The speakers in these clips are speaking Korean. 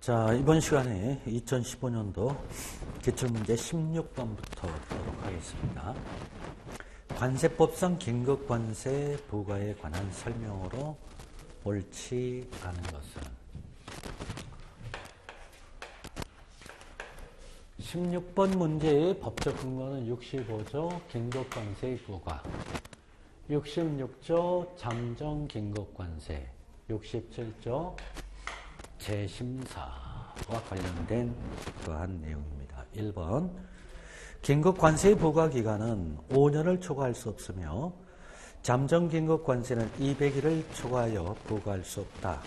자, 이번 시간에 2015년도 기출문제 16번부터 보도록 하겠습니다. 관세법상 긴급관세 부과에 관한 설명으로 옳지 않은 것은 16번 문제의 법적 근거는 65조 긴급관세 부과, 66조 잠정 긴급관세, 67조 재심사와 관련된 그러한 내용입니다. 1번 긴급관세의 부과기간은 5년을 초과할 수 없으며 잠정긴급관세는 200일을 초과하여 부과할 수 없다.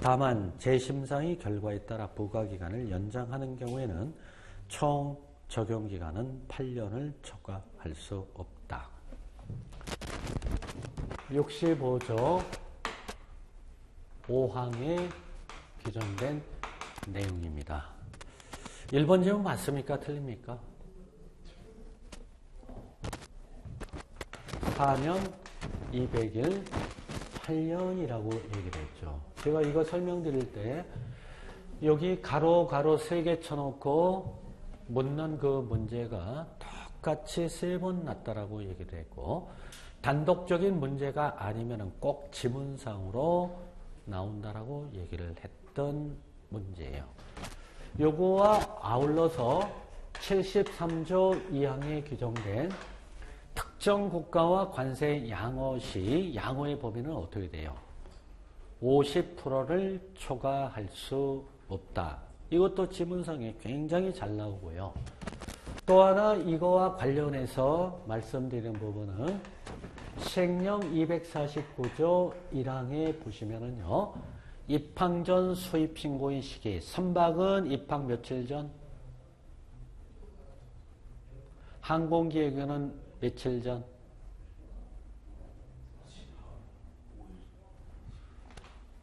다만 재심사의 결과에 따라 부과기간을 연장하는 경우에는 총 적용기간은 8년을 초과할 수 없다. 65조 5항에 규정된 내용입니다. 1번 질문 맞습니까? 틀립니까? 4년 200일 8년이라고 얘기를 했죠. 제가 이거 설명드릴 때 여기 가로 3개 쳐놓고 묻는 그 문제가 똑같이 3번 났다라고 얘기를 했고, 단독적인 문제가 아니면 꼭 지문상으로 나온다라고 얘기를 했던 문제예요. 요거와 아울러서 73조 2항에 규정된 특정 국가와 관세 양호 시 양호의 범위는 어떻게 돼요? 50%를 초과할 수 없다. 이것도 지문상에 굉장히 잘 나오고요. 또 하나 이거와 관련해서 말씀드리는 부분은 시행령 249조 1항에 보시면은요, 입항 전 수입 신고인 시기, 선박은 입항 며칠 전, 항공기의 경우는 며칠 전,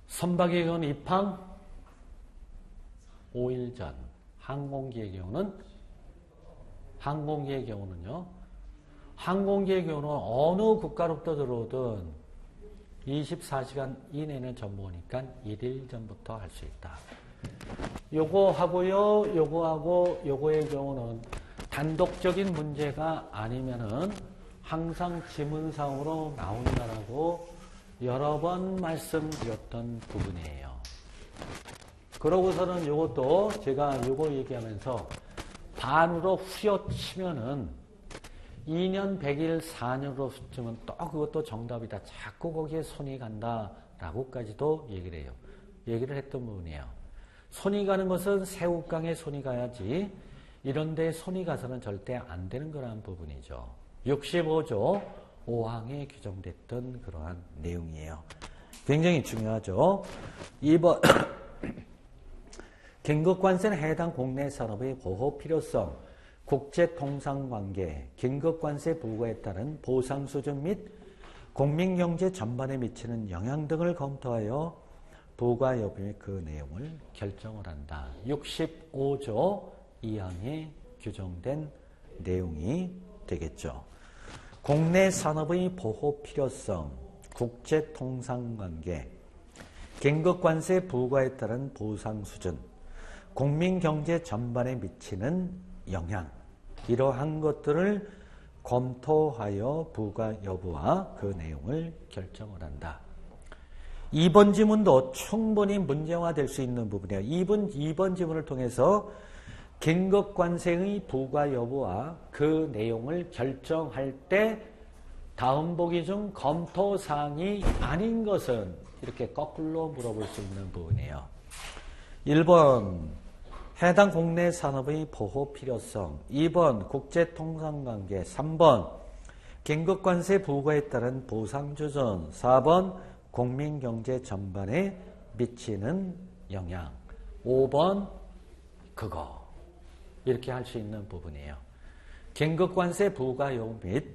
선박의 경우는 입항 5일 전, 항공기의 경우는요, 항공기의 경우는 어느 국가로부터 들어오든 24시간 이내는 전부니까 1일 전부터 할 수 있다. 요거 하고요, 요거하고 요거의 경우는 단독적인 문제가 아니면은 항상 지문상으로 나온다라고 여러 번 말씀드렸던 부분이에요. 그러고서는 요것도 제가 요거 얘기하면서 반으로 후려치면은 2년 100일 4년으로 쓰면 또 그것도 정답이다. 자꾸 거기에 손이 간다라고까지도 얘기를 했던 부분이에요. 손이 가는 것은 새우깡에 손이 가야지 이런 데 손이 가서는 절대 안 되는 거라는 부분이죠. 65조 5항에 규정됐던 그러한 내용이에요. 굉장히 중요하죠. 2번 긴급관세는 해당 국내 산업의 보호 필요성, 국제통상관계, 긴급관세 부과에 따른 보상 수준 및 국민경제 전반에 미치는 영향 등을 검토하여 부과 여부의 그 내용을 결정을 한다. 65조 2항에 규정된 내용이 되겠죠. 국내 산업의 보호 필요성, 국제통상관계, 긴급관세 부과에 따른 보상 수준, 국민경제 전반에 미치는 영향, 이러한 것들을 검토하여 부과 여부와 그 내용을 결정을 한다. 2번 지문도 충분히 문제화될 수 있는 부분이에요. 2번 지문을 통해서 긴급관세의 부과 여부와 그 내용을 결정할 때 다음 보기 중 검토사항이 아닌 것은 이렇게 거꾸로 물어볼 수 있는 부분이에요. 1번 해당 국내 산업의 보호 필요성, 2번 국제통상관계, 3번 긴급관세 부과에 따른 보상주전, 4번 국민경제 전반에 미치는 영향, 5번 그거. 이렇게 할 수 있는 부분이에요. 긴급관세 부과 여부 및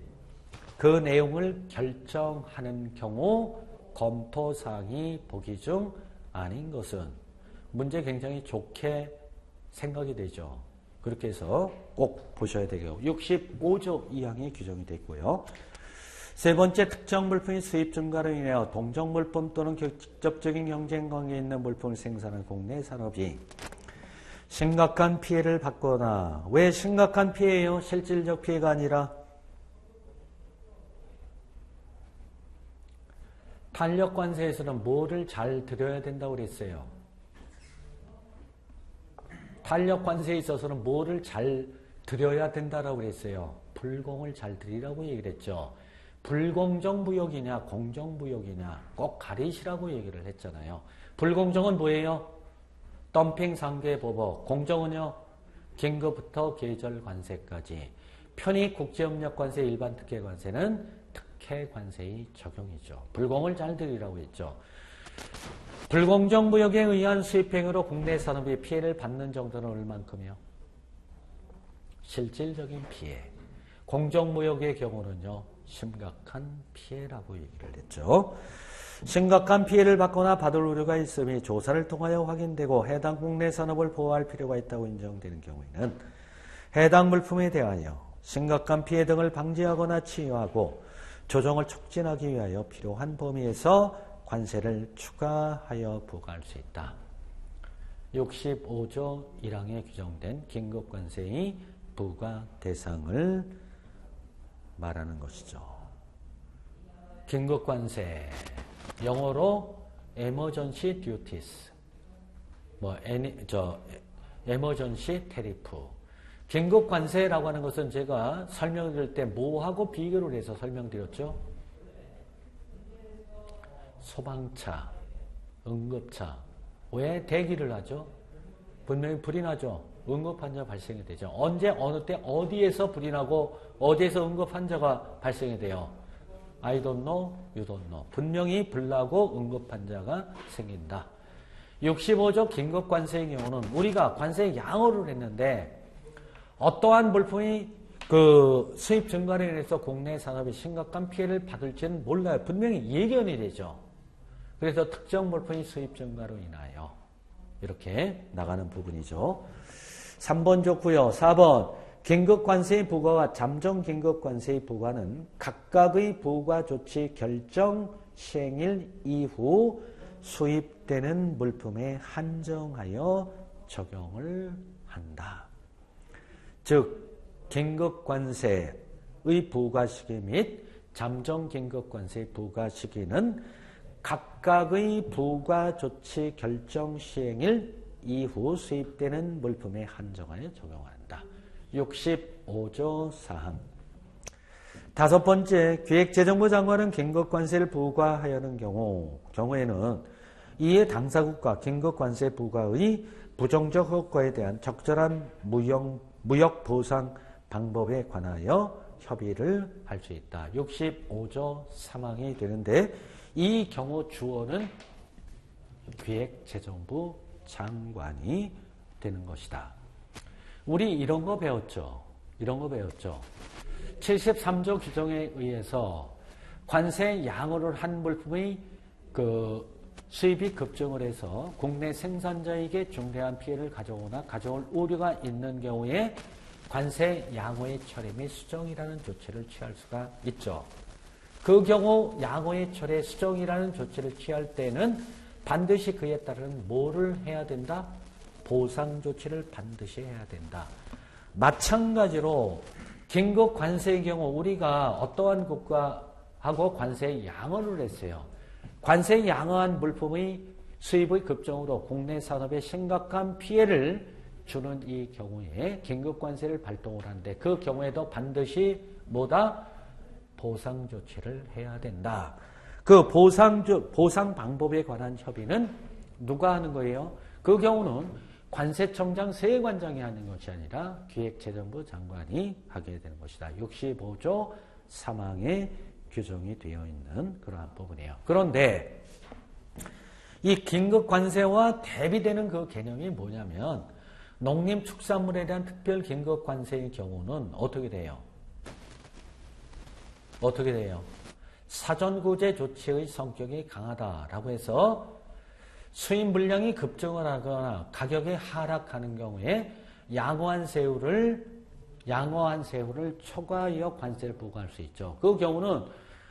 그 내용을 결정하는 경우 검토사항이 보기 중 아닌 것은 문제 굉장히 좋게 생각이 되죠. 그렇게 해서 꼭 보셔야 되고 65조 2항에 규정이 되어 있고요. 세 번째, 특정 물품의 수입 증가로 인하여 동종 물품 또는 직접적인 경쟁 관계에 있는 물품을 생산하는 국내 산업이 심각한 피해를 받거나, 왜 심각한 피해예요? 실질적 피해가 아니라 탄력 관세에서는 뭐를 잘 들여야 된다고 그랬어요? 탄력 관세에 있어서는 뭐를 잘 들여야 된다라고 그랬어요? 불공을 잘 들이라고 얘기를 했죠. 불공정 무역이냐 공정 무역이냐 꼭 가리시라고 얘기를 했잖아요. 불공정은 뭐예요? 덤핑 상계 보복. 공정은요? 긴급부터 계절 관세까지. 편익 국제협력 관세, 일반 특혜 관세는 특혜 관세의 적용이죠. 불공을 잘 들이라고 했죠. 불공정 무역에 의한 수입행위로 국내 산업이 피해를 받는 정도는 얼만큼이요? 실질적인 피해. 공정무역의 경우는요, 심각한 피해라고 얘기를 했죠. 심각한 피해를 받거나 받을 우려가 있음이 조사를 통하여 확인되고 해당 국내 산업을 보호할 필요가 있다고 인정되는 경우에는 해당 물품에 대하여 심각한 피해 등을 방지하거나 치유하고 조정을 촉진하기 위하여 필요한 범위에서 관세를 추가하여 부과할 수 있다. 65조 1항에 규정된 긴급관세의 부과 대상을 말하는 것이죠. 긴급관세, 영어로 emergency duties, emergency tariff. 긴급관세라고 하는 것은 제가 설명드릴 때 뭐하고 비교를 해서 설명드렸죠? 소방차, 응급차. 왜 대기를 하죠? 분명히 불이 나죠. 응급환자 발생이 되죠. 언제, 어느 때, 어디에서 불이 나고 어디에서 응급환자가 발생이 돼요? I don't know, you don't know. 분명히 불나고 응급환자가 생긴다. 65조 긴급관세의 경우는 우리가 관세 양호를 했는데 어떠한 물품이 그 수입 증가로 인해서 국내 산업이 심각한 피해를 받을지는 몰라요. 분명히 예견이 되죠. 그래서 특정 물품이 수입 증가로 인하여 이렇게 나가는 부분이죠. 3번 좋고요. 4번 긴급관세의 부과와 잠정긴급관세의 부과는 각각의 부과 조치 결정 시행일 이후 수입되는 물품에 한정하여 적용을 한다. 즉 긴급관세의 부과 시기 및 잠정긴급관세의 부과 시기는 각각의 부과 조치 결정 시행일 이후 수입되는 물품에 한정하여 적용한다. 65조 사항. 다섯 번째, 기획재정부 장관은 긴급관세를 부과하려는 경우에는 이에 당사국과 긴급관세 부과의 부정적 효과에 대한 적절한 무역 보상 방법에 관하여 협의를 할 수 있다. 65조 3항이 되는데 이 경우 주어는 기획재정부 장관이 되는 것이다. 우리 이런 거 배웠죠. 73조 규정에 의해서 관세 양호를 한 물품의 그 수입이 급증을 해서 국내 생산자에게 중대한 피해를 가져오거나 가져올 우려가 있는 경우에 관세 양호의 처리 및 수정이라는 조치를 취할 수가 있죠. 그 경우 양호의 처리, 수정이라는 조치를 취할 때는 반드시 그에 따른 뭐를 해야 된다? 보상 조치를 반드시 해야 된다. 마찬가지로 긴급 관세의 경우 우리가 어떠한 국가하고 관세 양호를 했어요. 관세 양호한 물품의 수입의 급증으로 국내 산업에 심각한 피해를 주는 이 경우에 긴급 관세를 발동을 하는데 그 경우에도 반드시 뭐다? 보상 조치를 해야 된다. 그 보상 방법에 관한 협의는 누가 하는 거예요? 그 경우는 관세청장 세관장이 하는 것이 아니라 기획재정부 장관이 하게 되는 것이다. 65조 3항에 규정이 되어 있는 그러한 부분이에요. 그런데 이 긴급관세와 대비되는 그 개념이 뭐냐면 농림축산물에 대한 특별 긴급관세의 경우는 어떻게 돼요? 사전구제 조치의 성격이 강하다라고 해서 수입 물량이 급증을 하거나 가격이 하락하는 경우에 양호한 새우를 초과하여 관세를 부과할 수 있죠. 그 경우는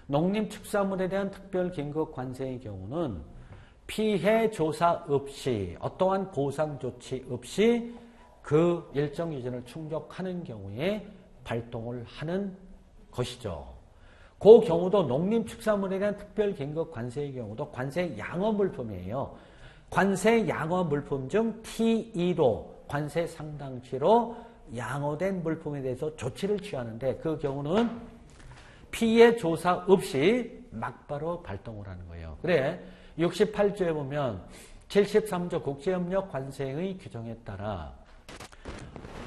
농림축산물에 대한 특별 긴급 관세의 경우는 피해 조사 없이 어떠한 보상 조치 없이 그 일정 기준을 충족하는 경우에 발동을 하는 것이죠. 그 경우도 농림축산물에 대한 특별 긴급 관세의 경우도 관세 양어 물품이에요. 관세 양어 물품 중 T2로 관세 상당치로 양어된 물품에 대해서 조치를 취하는데 그 경우는 피해 조사 없이 막바로 발동을 하는 거예요. 그래 68조에 보면 73조 국제협력 관세의 규정에 따라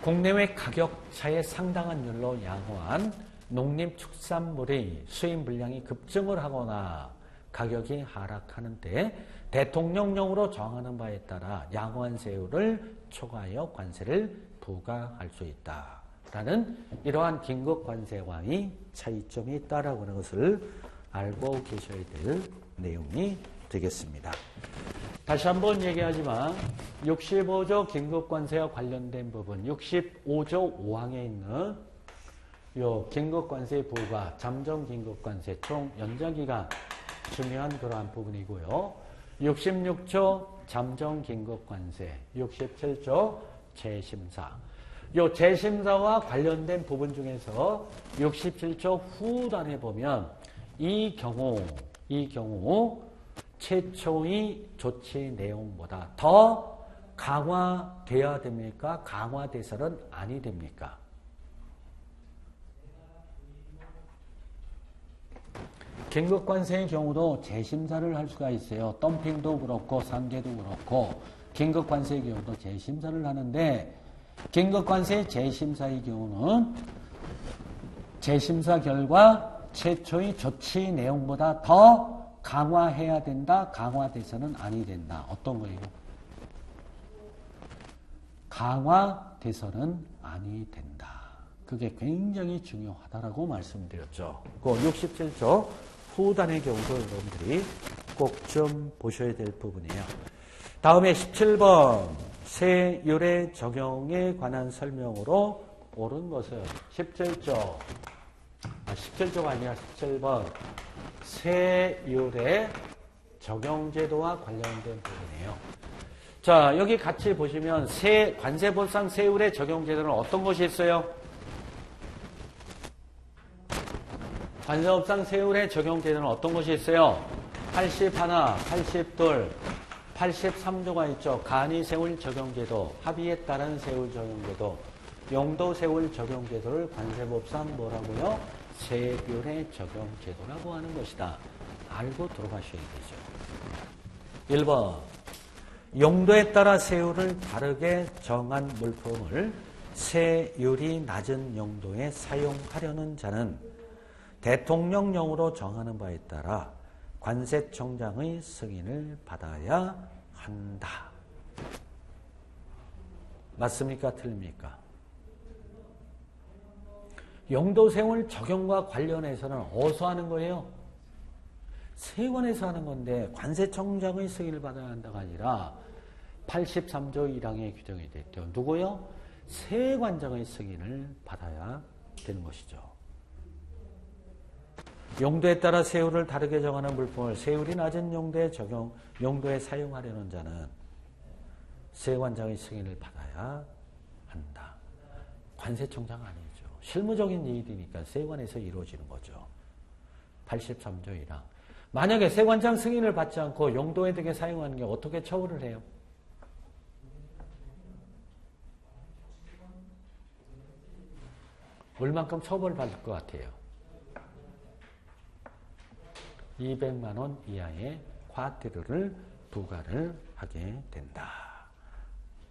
국내외 가격 차에 상당한 율로 양호한 농림축산물의 수입 물량이 급증을 하거나 가격이 하락하는데 대통령령으로 정하는 바에 따라 양호한 세율을 초과하여 관세를 부과할 수 있다라는 이러한 긴급 관세와의 차이점이 있다라고 하는 것을 알고 계셔야 될 내용이 되겠습니다. 다시 한번 얘기하지만 65조 긴급관세와 관련된 부분 65조 5항에 있는 요 긴급관세 부과 잠정 긴급관세 총 연장기간 중요한 그러한 부분이고요. 66조 잠정 긴급관세 67조 재심사 요 재심사와 관련된 부분 중에서 67조 후단에 보면 이 경우 최초의 조치 내용보다 더 강화돼야 됩니까? 강화돼서는 아니 됩니까? 긴급관세의 경우도 재심사를 할 수가 있어요. 덤핑도 그렇고 상계도 그렇고 긴급관세의 경우도 재심사를 하는데 긴급관세 재심사의 경우는 재심사 결과 최초의 조치 내용보다 더 강화해야 된다. 강화돼서는 아니 된다. 어떤 거예요? 강화돼서는 아니 된다. 그게 굉장히 중요하다라고 말씀드렸죠. 그 67조 후단의 경우도 여러분들이 꼭 좀 보셔야 될 부분이에요. 다음에 17번 세율의 적용에 관한 설명으로 옳은 것은 17조가 아니라 17번 세율의 적용제도와 관련된 부분이에요. 자, 여기 같이 보시면 관세법상 세율의 적용제도는 어떤 것이 있어요? 관세법상 세율의 적용제도는 어떤 것이 있어요? 81, 82, 83조가 있죠. 간이 세율 적용제도, 합의에 따른 세율 적용제도, 용도 세율 적용제도를 관세법상 뭐라고요? 세율의 적용제도라고 하는 것이다. 알고 들어가셔야 되죠. 1번 용도에 따라 세율을 다르게 정한 물품을 세율이 낮은 용도에 사용하려는 자는 대통령령으로 정하는 바에 따라 관세청장의 승인을 받아야 한다. 맞습니까? 틀립니까? 용도세율 적용과 관련해서는 어디서 하는 거예요? 세관에서 하는 건데 관세청장의 승인을 받아야 한다가 아니라 83조 1항에 규정이 됐죠. 누구요? 세관장의 승인을 받아야 되는 것이죠. 용도에 따라 세율을 다르게 정하는 물품을 세율이 낮은 용도에 사용하려는 자는 세관장의 승인을 받아야 한다. 관세청장 아니죠. 실무적인 일이니까 세관에서 이루어지는 거죠. 83조 1항. 만약에 세관장 승인을 받지 않고 용도에 되게 사용하는 게 어떻게 처벌을 해요? 얼만큼 처벌받을 것 같아요? 200만 원 이하의 과태료를 부과를 하게 된다.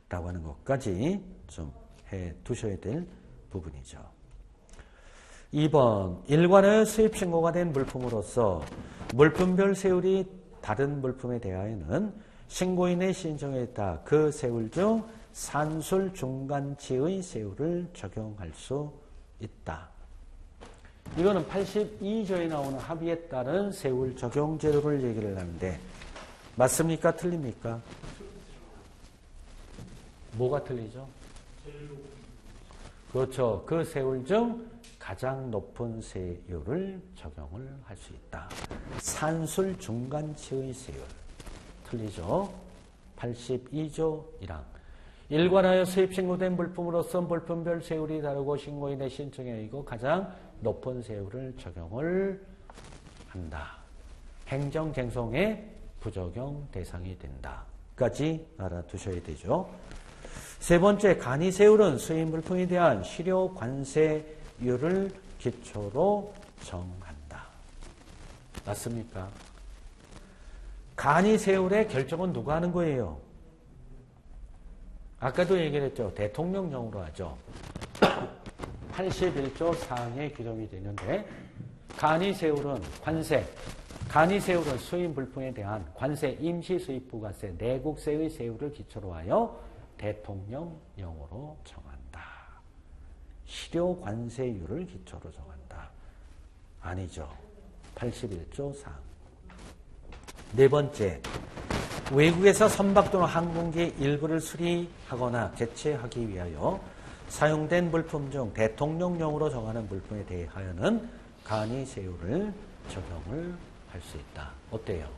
라고 하는 것까지 좀 해 두셔야 될 부분이죠. 2번 일관의 수입 신고가 된 물품으로서 물품별 세율이 다른 물품에 대하여는 신고인의 신청에 따라 그 세율 중 산술 중간치의 세율을 적용할 수 있다. 이거는 82조에 나오는 합의에 따른 세율 적용 제도를 얘기를 하는데 맞습니까? 틀립니까? 뭐가 틀리죠? 그렇죠. 그 세율 중 가장 높은 세율을 적용을 할 수 있다. 산술 중간치의 세율. 틀리죠? 82조 1항. 일관하여 수입 신고된 물품으로서 물품별 세율이 다르고 신고인의 신청에 의거 가장 높은 세율을 적용을 한다. 행정쟁송의 부적용 대상이 된다. 까지 알아두셔야 되죠. 세 번째, 간이세율은 수입 물품에 대한 실효 관세율을 기초로 정한다. 맞습니까? 간이세율의 결정은 누가 하는 거예요? 아까도 얘기를 했죠. 대통령령으로 하죠. 81조 4항에 규정이 되는데 간이세율은 관세, 간이세율은 수입 물품에 대한 관세, 임시수입부가세, 내국세의 세율을 기초로 하여 대통령령으로 정한다. 실효관세율을 기초로 정한다. 아니죠. 81조 4항. 네 번째, 외국에서 선박 또는 항공기 일부를 수리하거나 개체하기 위하여 사용된 물품 중 대통령령으로 정하는 물품에 대하여는 간이세율을 적용을 할 수 있다. 어때요?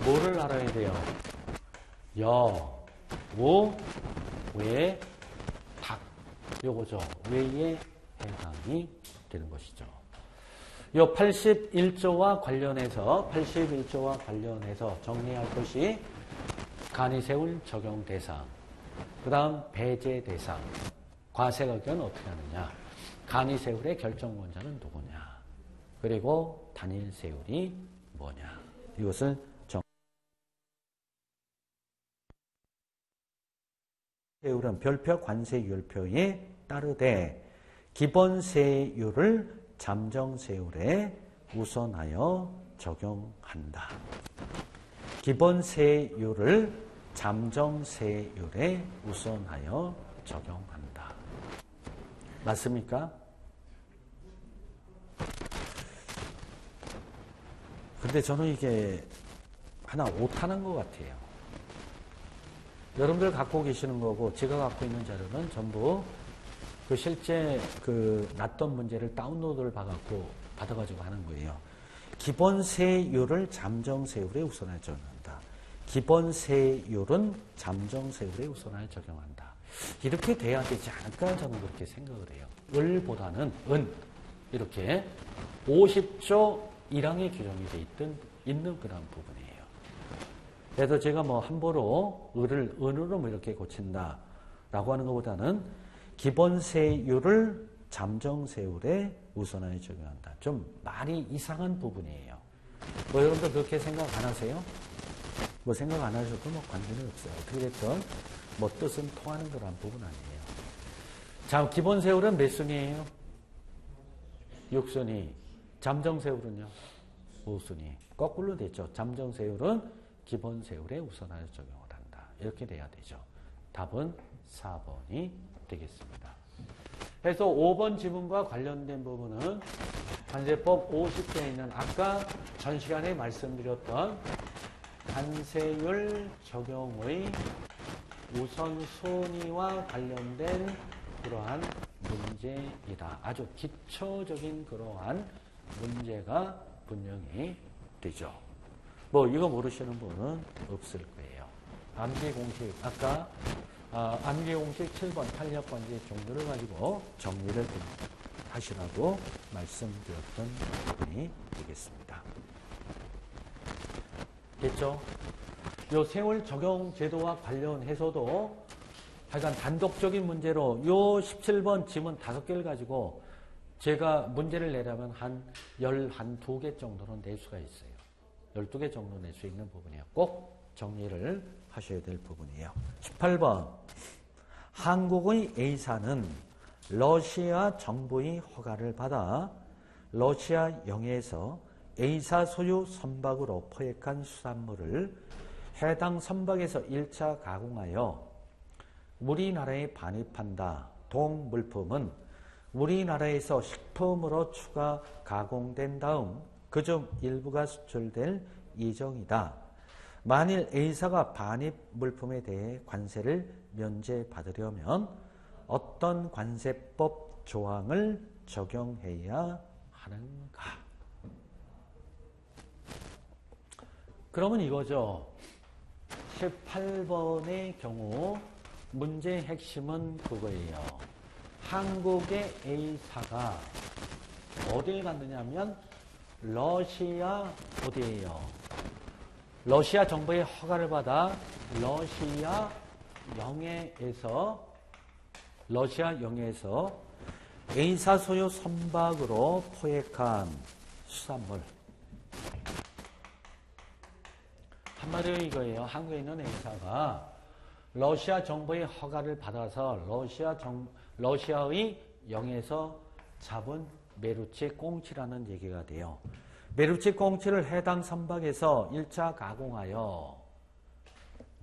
뭐를 알아야 돼요? 여, 우, 왜, 닭. 요거죠. 왜에 해당이 되는 것이죠. 요 81조와 관련해서 정리할 것이 간이세율 적용 대상, 그 다음 배제 대상, 과세의견 어떻게 하느냐, 간이세율의 결정권자는 누구냐, 그리고 단일세율이 뭐냐. 이것을 세율은 별표 관세율표에 따르되 기본세율을 잠정세율에 우선하여 적용한다. 기본세율을 잠정세율에 우선하여 적용한다. 맞습니까? 근데 저는 이게 하나 오타난 것 같아요. 여러분들 갖고 계시는 거고 제가 갖고 있는 자료는 전부 그 실제 그 놨던 문제를 다운로드를 받아가지고 하는 거예요. 기본세율을 잠정세율에 우선하여 적용한다. 기본세율은 잠정세율에 우선하여 적용한다. 이렇게 돼야 되지 않을까 저는 그렇게 생각을 해요. 을보다는 은 이렇게 50조 1항에 규정이 돼 있는 그런 부분이에요. 그래서 제가 뭐 함부로 을을 은으로 뭐 이렇게 고친다라고 하는 것보다는 기본세율을 잠정세율에 우선하여 적용한다. 좀 말이 이상한 부분이에요. 뭐 여러분들 그렇게 생각 안 하세요? 뭐 생각 안 하셔도 뭐 관계는 없어요. 어떻게 됐든 뭐 뜻은 통하는 그런 부분 아니에요. 자, 기본세율은 몇 순위예요? 6순위. 잠정세율은요? 5순위. 거꾸로 됐죠. 잠정세율은 기본세율에 우선하여 적용을 한다. 이렇게 돼야 되죠. 답은 4번이 되겠습니다. 그래서 5번 지문과 관련된 부분은 관세법 50조에 있는 아까 전 시간에 말씀드렸던 관세율 적용의 우선순위와 관련된 그러한 문제이다. 아주 기초적인 그러한 문제가 분명히 되죠. 뭐 이거 모르시는 분은 없을 거예요. 암기공식 아까 암기공식 7번 탄력관계 종류를 가지고 정리를 하시라고 말씀드렸던 부분이 되겠습니다. 됐죠? 요 세월 적용 제도와 관련해서도 하여간 단독적인 문제로 요 17번 지문 5개를 가지고 제가 문제를 내려면 한 12개 정도는 낼 수가 있어요. 12개 정도 낼 수 있는 부분이에요. 꼭 정리를 하셔야 될 부분이에요. 18번. 한국의 A사는 러시아 정부의 허가를 받아 러시아 영해에서 A사 소유 선박으로 포획한 수산물을 해당 선박에서 1차 가공하여 우리나라에 반입한다. 동물품은 우리나라에서 식품으로 추가 가공된 다음 그중 일부가 수출될 예정이다. 만일 A사가 반입 물품에 대해 관세를 면제받으려면 어떤 관세법 조항을 적용해야 하는가? 그러면 이거죠. 18번의 경우 문제의 핵심은 그거예요. 한국의 A사가 어딜 갔느냐면 러시아 어디예요? 러시아 정부의 허가를 받아 러시아 영해에서 A사 소유 선박으로 포획한 수산물. 한마디로 이거예요. 한국에 있는 A사가 러시아 정부의 허가를 받아서 러시아의 영해에서 잡은 메루치 꽁치라는 얘기가 돼요. 메루치 꽁치를 해당 선박에서 1차 가공하여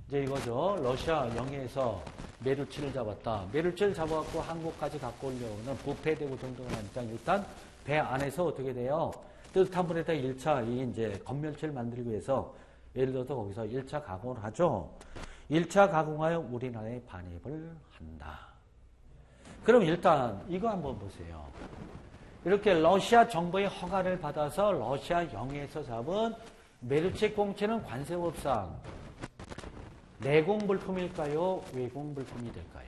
이제 이거죠. 러시아 영해에서 메루치를 잡았다. 메루치를 잡아갖고 한국까지 갖고 오려면 부패되고 등등을 하니까 일단 배 안에서 어떻게 돼요? 뜨뜻한 물에다 1차 이제 건멸치를 만들기 위해서 예를 들어서 거기서 1차 가공을 하죠. 1차 가공하여 우리나라에 반입을 한다. 그럼 일단 이거 한번 보세요. 이렇게 러시아 정부의 허가를 받아서 러시아 영해에서 잡은 메루치 꽁치는 관세법상 내공물품일까요? 외공물품이 될까요?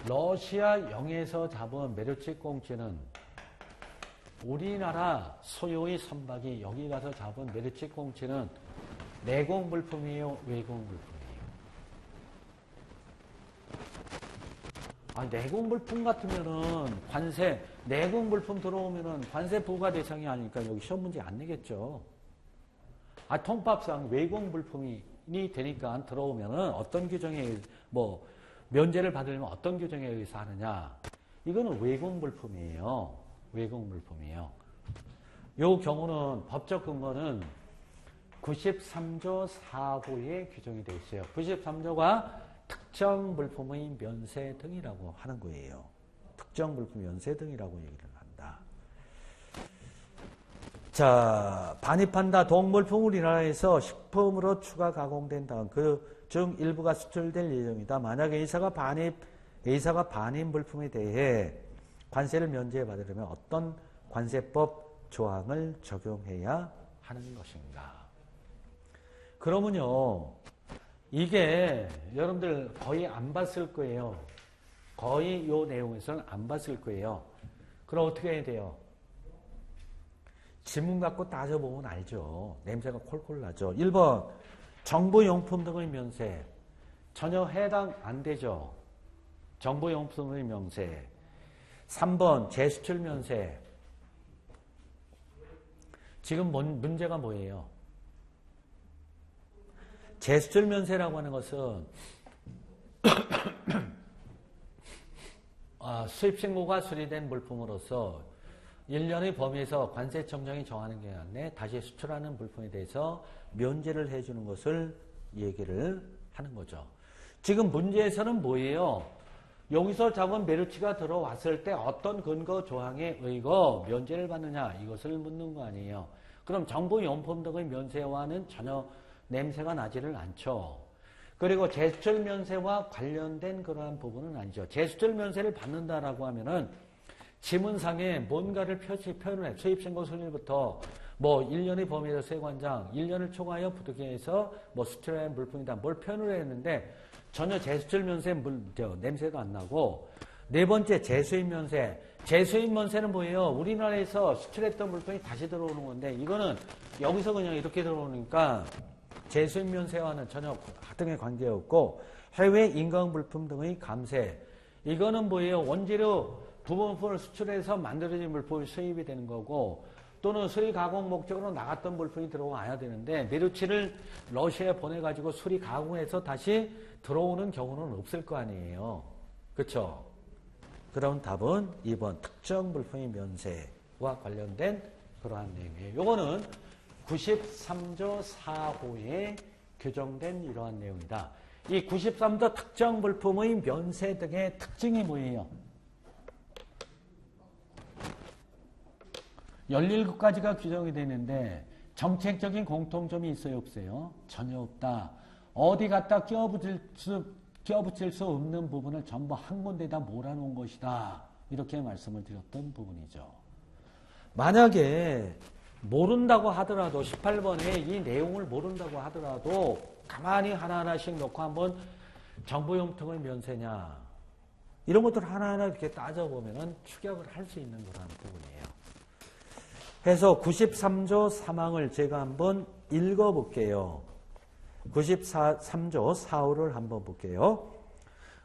러시아 영해에서 잡은 메루치 꽁치는 우리나라 소유의 선박이 여기 가서 잡은 메루치 꽁치는 내공물품이에요? 외공물품이에요? 내공물품 같으면은 관세, 내공물품 들어오면은 관세 부과 대상이 아니니까 여기 시험 문제 안 내겠죠. 통법상 외공물품이 되니까 들어오면은 어떤 규정에 면제를 받으려면 어떤 규정에 의해서 하느냐. 이거는 외공물품이에요. 외공물품이에요. 요 경우는 법적 근거는 93조 4호에 규정이 되어 있어요. 93조가 특정 물품의 면세 등이라고 하는 거예요. 특정 물품 면세 등이라고 얘기를 한다. 자, 반입한다. 동물품 우리나라에서 식품으로 추가 가공된 다음 중 일부가 수출될 예정이다. 만약 A사가 반입 물품에 대해 관세를 면제받으려면 어떤 관세법 조항을 적용해야 하는 것인가? 그러면요. 이게 여러분들 거의 안 봤을 거예요. 거의 이 내용에서는 안 봤을 거예요. 그럼 어떻게 해야 돼요? 지문 갖고 따져보면 알죠. 냄새가 콜콜 나죠. 1번 정부용품 등의 면세. 전혀 해당 안 되죠. 정부용품 등의 면세. 3번 재수출 면세. 지금 문제가 뭐예요? 재수출 면세라고 하는 것은 수입신고가 수리된 물품으로서 1년의 범위에서 관세청장이 정하는 게 아니라 다시 수출하는 물품에 대해서 면제를 해주는 것을 얘기를 하는 거죠. 지금 문제에서는 뭐예요? 여기서 잡은 메루치가 들어왔을 때 어떤 근거 조항에 의거 면제를 받느냐 이것을 묻는 거 아니에요. 그럼 정부용품 등의 면세와는 전혀 냄새가 나지를 않죠. 그리고 재수출 면세와 관련된 그러한 부분은 아니죠. 재수출 면세를 받는다라고 하면은 지문상에 뭔가를 표현을 해. 수입신고 수리부터 1년의 범위에서 세관장, 1년을 초과하여 부득이해서 수출한 물품이다. 뭘 표현을 했는데 전혀 재수출 면세 냄새가 안 나고. 네 번째 재수입 면세. 재수입 면세는 뭐예요? 우리나라에서 수출했던 물품이 다시 들어오는 건데 이거는 여기서 그냥 이렇게 들어오니까 재수입 면세와는 전혀 등에 관계없고 해외 인강 물품 등의 감세. 이거는 뭐예요? 원재료 부분품을 수출해서 만들어진 물품이 수입이 되는 거고 또는 수리 가공 목적으로 나갔던 물품이 들어와야 되는데 메루치를 러시아에 보내가지고 수리 가공해서 다시 들어오는 경우는 없을 거 아니에요. 그렇죠? 그런 답은 2번 특정 물품의 면세와 관련된 그러한 내용이에요. 요거는 93조 4호에 규정된 이러한 내용이다. 이 93조 특정 물품의 면세 등의 특징이 뭐예요? 17가지가 규정이 되는데 정책적인 공통점이 있어요, 없어요? 전혀 없다. 어디 갖다 끼워붙일 수 없는 부분을 전부 한 군데다 몰아놓은 것이다. 이렇게 말씀을 드렸던 부분이죠. 만약에 모른다고 하더라도 18번에 이 내용을 모른다고 하더라도 가만히 하나하나씩 놓고 한번 정보용통의 면세냐 이런 것들 하나하나 이렇게 따져보면 추격을 할 수 있는 그런 부분이에요. 해서 93조 3항을 제가 한번 읽어볼게요. 93조 4호를 한번 볼게요.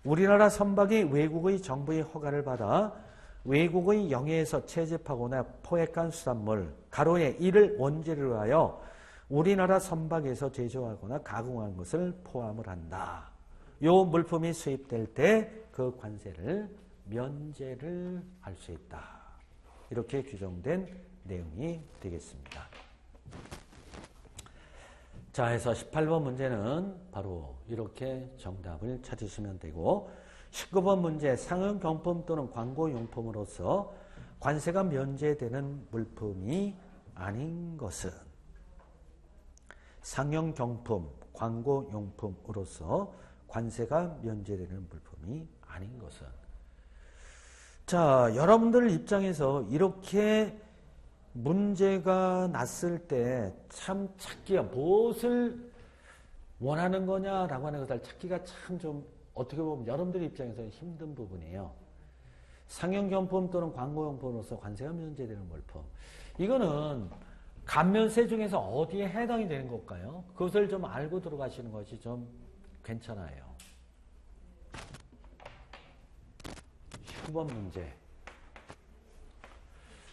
우리나라 선박이 외국의 정부의 허가를 받아 외국의 영해에서 채집하거나 포획한 수산물 가로에 이를 원재료로 하여 우리나라 선박에서 제조하거나 가공한 것을 포함을 한다. 요 물품이 수입될 때 그 관세를 면제를 할 수 있다. 이렇게 규정된 내용이 되겠습니다. 자, 해서 18번 문제는 바로 이렇게 정답을 찾으시면 되고 19번 문제 상응 경품 또는 광고용품으로서 관세가 면제되는 물품이 아닌 것은 상형 경품, 광고용품으로서 관세가 면제되는 물품이 아닌 것은 자, 여러분들 입장에서 이렇게 문제가 났을 때 참 찾기가 무엇을 원하는 거냐라고 하는 것을 찾기가 참 좀 어떻게 보면 여러분들 입장에서는 힘든 부분이에요. 상형경품 또는 광고용품으로서 관세가 면제되는 물품. 이거는 감면세 중에서 어디에 해당이 되는 걸까요? 그것을 좀 알고 들어가시는 것이 좀 괜찮아요. 19번 문제.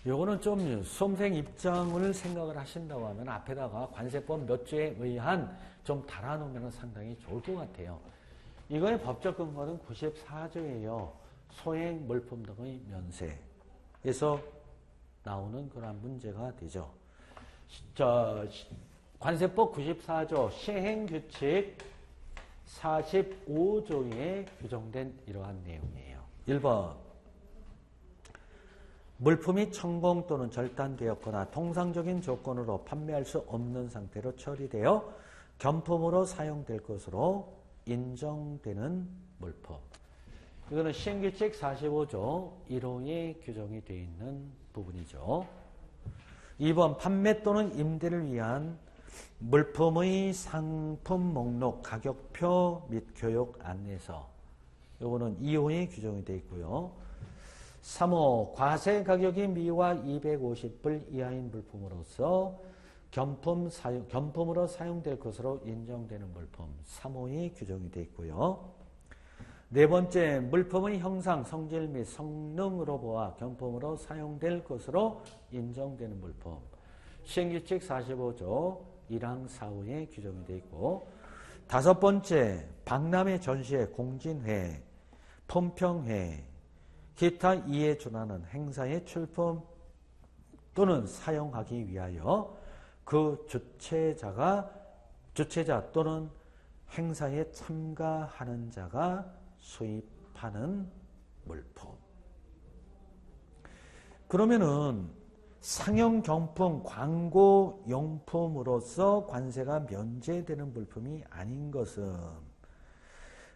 요거는 좀 수험생 입장을 생각을 하신다고 하면 앞에다가 관세법 몇 조에 의한 좀 달아놓으면 상당히 좋을 것 같아요. 이거의 법적 근거는 94조예요. 소행 물품 등의 면세에서 나오는 그런 문제가 되죠. 관세법 94조 시행규칙 45조에 규정된 이러한 내용이에요. 1번 물품이 천공 또는 절단되었거나 통상적인 조건으로 판매할 수 없는 상태로 처리되어 겸품으로 사용될 것으로 인정되는 물품. 이거는 시행규칙 45조 1호에 규정이 되어 있는 부분이죠. 2번 판매 또는 임대를 위한 물품의 상품 목록, 가격표 및 교육 안내서. 이거는 2호에 규정이 되어 있고요. 3호 과세 가격이 미화 250불 이하인 물품으로서 겸품으로 사용될 것으로 인정되는 물품 3호에 규정이 되어 있고요. 네 번째 물품의 형상, 성질 및 성능으로 보아 겸품으로 사용될 것으로 인정되는 물품 시행규칙 45조 1항 4호에 규정이 되어 있고 다섯 번째 박람회 전시회 공진회, 품평회, 기타 이에 준하는 행사의 출품 또는 사용하기 위하여 그 주최자 또는 행사에 참가하는 자가 수입하는 물품. 그러면은 상형 경품, 광고 용품으로서 관세가 면제되는 물품이 아닌 것은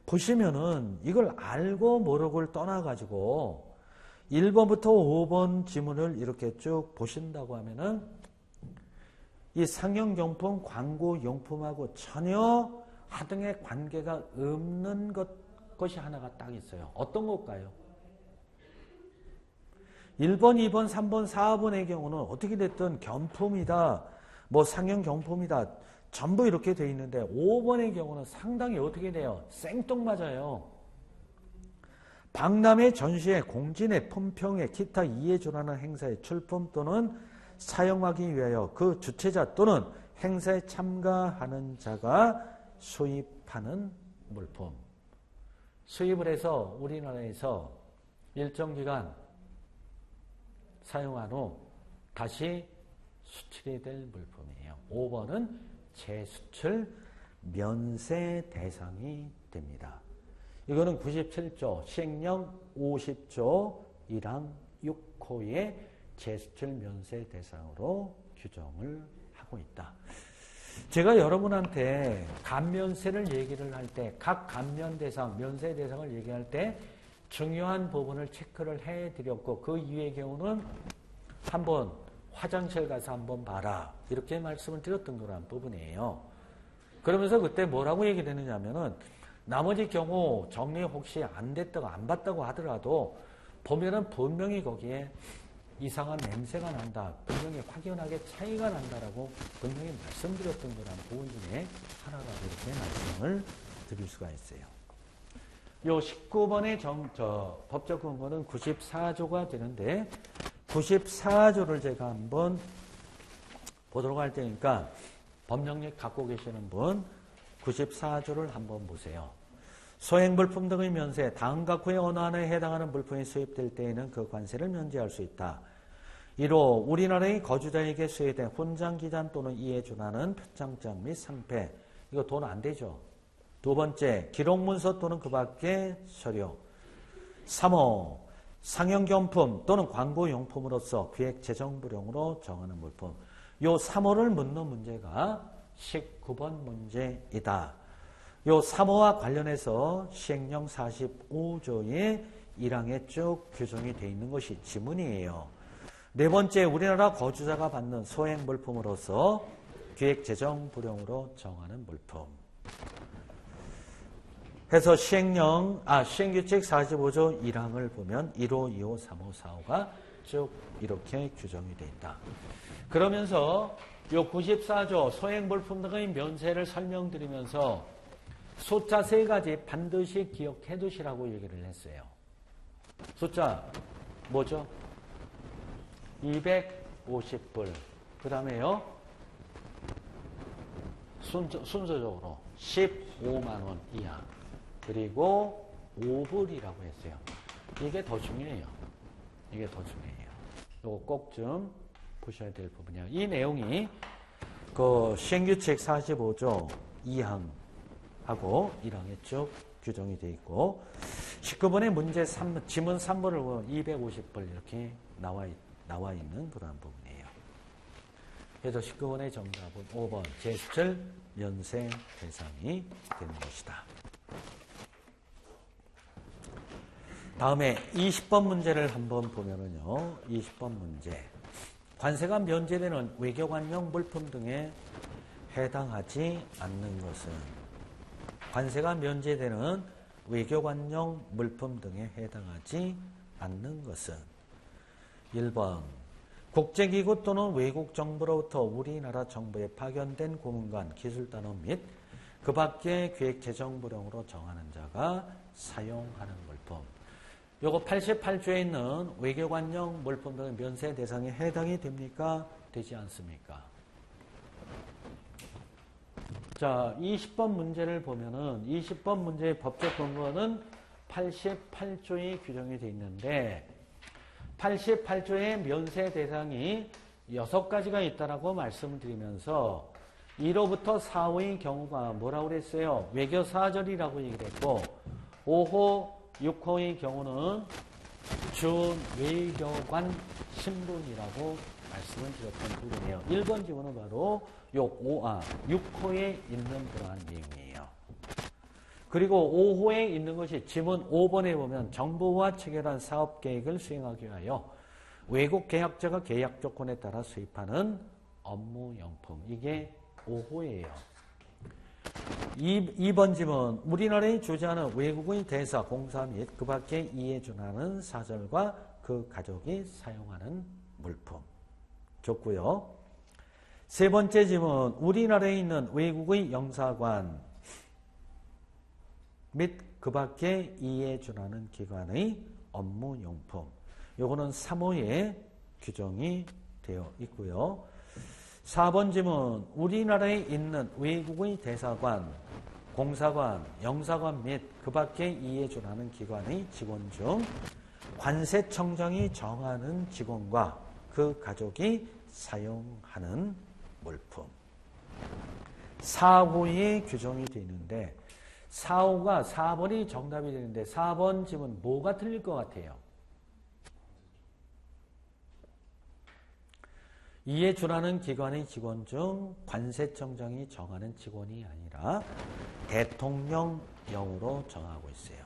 보시면은 이걸 알고 모르고를 떠나가지고 1번부터 5번 지문을 이렇게 쭉 보신다고 하면은 이 상형용품, 광고용품하고 전혀 하등의 관계가 없는 것이 하나가 딱 있어요. 어떤 것일까요? 1번, 2번, 3번, 4번의 경우는 어떻게 됐든 경품이다, 뭐 상형경품이다, 전부 이렇게 돼 있는데 5번의 경우는 상당히 어떻게 돼요? 생뚱맞아요. 박람회, 전시회, 공진회, 품평회, 기타 이에 준하는 행사의 출품 또는 사용하기 위하여 그 주최자 또는 행사에 참가하는 자가 수입하는 물품. 수입을 해서 우리나라에서 일정 기간 사용한 후 다시 수출이 될 물품이에요. 5번은 재수출 면세 대상이 됩니다. 이거는 97조 시행령 50조 1항 6호의 재수출 면세 대상으로 규정을 하고 있다. 제가 여러분한테 감면세를 얘기를 할 때 각 감면 대상, 면세 대상을 얘기할 때 중요한 부분을 체크를 해드렸고 그 이외의 경우는 한번 화장실 가서 한번 봐라 이렇게 말씀을 드렸던 거란 부분이에요. 그러면서 그때 뭐라고 얘기를 했느냐면은 나머지 경우 정리 혹시 안 됐다고 안 봤다고 하더라도 보면은 분명히 거기에 이상한 냄새가 난다. 분명히 확연하게 차이가 난다라고 분명히 말씀드렸던 거란 부분 중에 하나가 이렇게 말씀을 드릴 수가 있어요. 요 19번의 법적 근거는 94조가 되는데 94조를 제가 한번 보도록 할 테니까 법령력 갖고 계시는 분 94조를 한번 보세요. 소행물품 등의 면세, 다음 각 후의 어느 하나에 해당하는 물품이 수입될 때에는 그 관세를 면제할 수 있다. 이로 우리나라의 거주자에게 수여된 훈장, 기장 또는 이에 준하는 표창장 및 상패, 이거 돈 안 되죠. 두 번째, 기록문서 또는 그 밖의 서류. 3호, 상영경품 또는 광고용품으로서 기획재정부령으로 정하는 물품. 요 3호를 묻는 문제가 19번 문제이다. 요 3호와 관련해서 시행령 45조의 1항에 쭉 규정이 되어 있는 것이 지문이에요. 네 번째, 우리나라 거주자가 받는 소행물품으로서 기획재정부령으로 정하는 물품. 해서 시행규칙 45조 1항을 보면 1호, 2호, 3호, 4호가 쭉 이렇게 규정이 되어 있다. 그러면서 요 94조 소행물품 등의 면세를 설명드리면서 숫자 3가지 반드시 기억해 두시라고 얘기를 했어요. 숫자 뭐죠? 250불. 그 다음에요. 순서적으로 15만원 이하. 그리고 5불이라고 했어요. 이게 더 중요해요. 이게 더 중요해요. 이거 꼭 좀 보셔야 될 부분이에요. 이 내용이 그 시행규칙 45조 2항하고 1항에 쭉 규정이 되어 있고 19번의 문제 지문 3번을 보면 250불 이렇게 나와 있는 그러한 부분이에요. 그래서 19번의 정답은 5번 제스처 면세 대상이 되는 것이다. 다음에 20번 문제를 한번 보면은요. 20번 문제. 관세가 면제되는 외교관용 물품 등에 해당하지 않는 것은 관세가 면제되는 외교관용 물품 등에 해당하지 않는 것은 1번 국제기구 또는 외국 정부로부터 우리나라 정부에 파견된 고문관, 기술단원 및 그 밖의 기획재정부령으로 정하는 자가 사용하는 물품. 요거 88조에 있는 외교관용 물품 등의 면세 대상에 해당이 됩니까? 되지 않습니까? 자, 20번 문제를 보면은 20번 문제의 법적 근거는 88조에 규정이 되어 있는데 88조의 면세 대상이 6가지가 있다라고 말씀드리면서 1호부터 4호의 경우가 뭐라고 그랬어요? 외교사절이라고 얘기를 했고 5호, 6호의 경우는 준외교관 신분이라고 말씀을 드렸던 부분이에요. 1번 지문은 바로 6호에 있는 그러한 내용이에요. 그리고 5호에 있는 것이 지문 5번에 보면 정부와 체결한 사업계획을 수행하기 위하여 외국 계약자가 계약 조건에 따라 수입하는 업무용품. 이게 5호예요. 2번 지문 우리나라에 주재하는 외국의 대사, 공사 및 그 밖에 이에 준하는 사절과 그 가족이 사용하는 물품. 좋고요. 세 번째 지문 우리나라에 있는 외국의 영사관 및 그 밖에 이에 준하는 기관의 업무용품. 요거는 3호에 규정이 되어 있고요. 4번 지문 우리나라에 있는 외국의 대사관, 공사관, 영사관 및 그 밖에 이에 준하는 기관의 직원 중 관세청장이 정하는 직원과 그 가족이 사용하는 물품. 4호에 규정이 되어 있는데 4호가 4번이 정답이 되는데 4번 지문 뭐가 틀릴 것 같아요? 이에 준하는 기관의 직원 중 관세청장이 정하는 직원이 아니라 대통령령으로 정하고 있어요.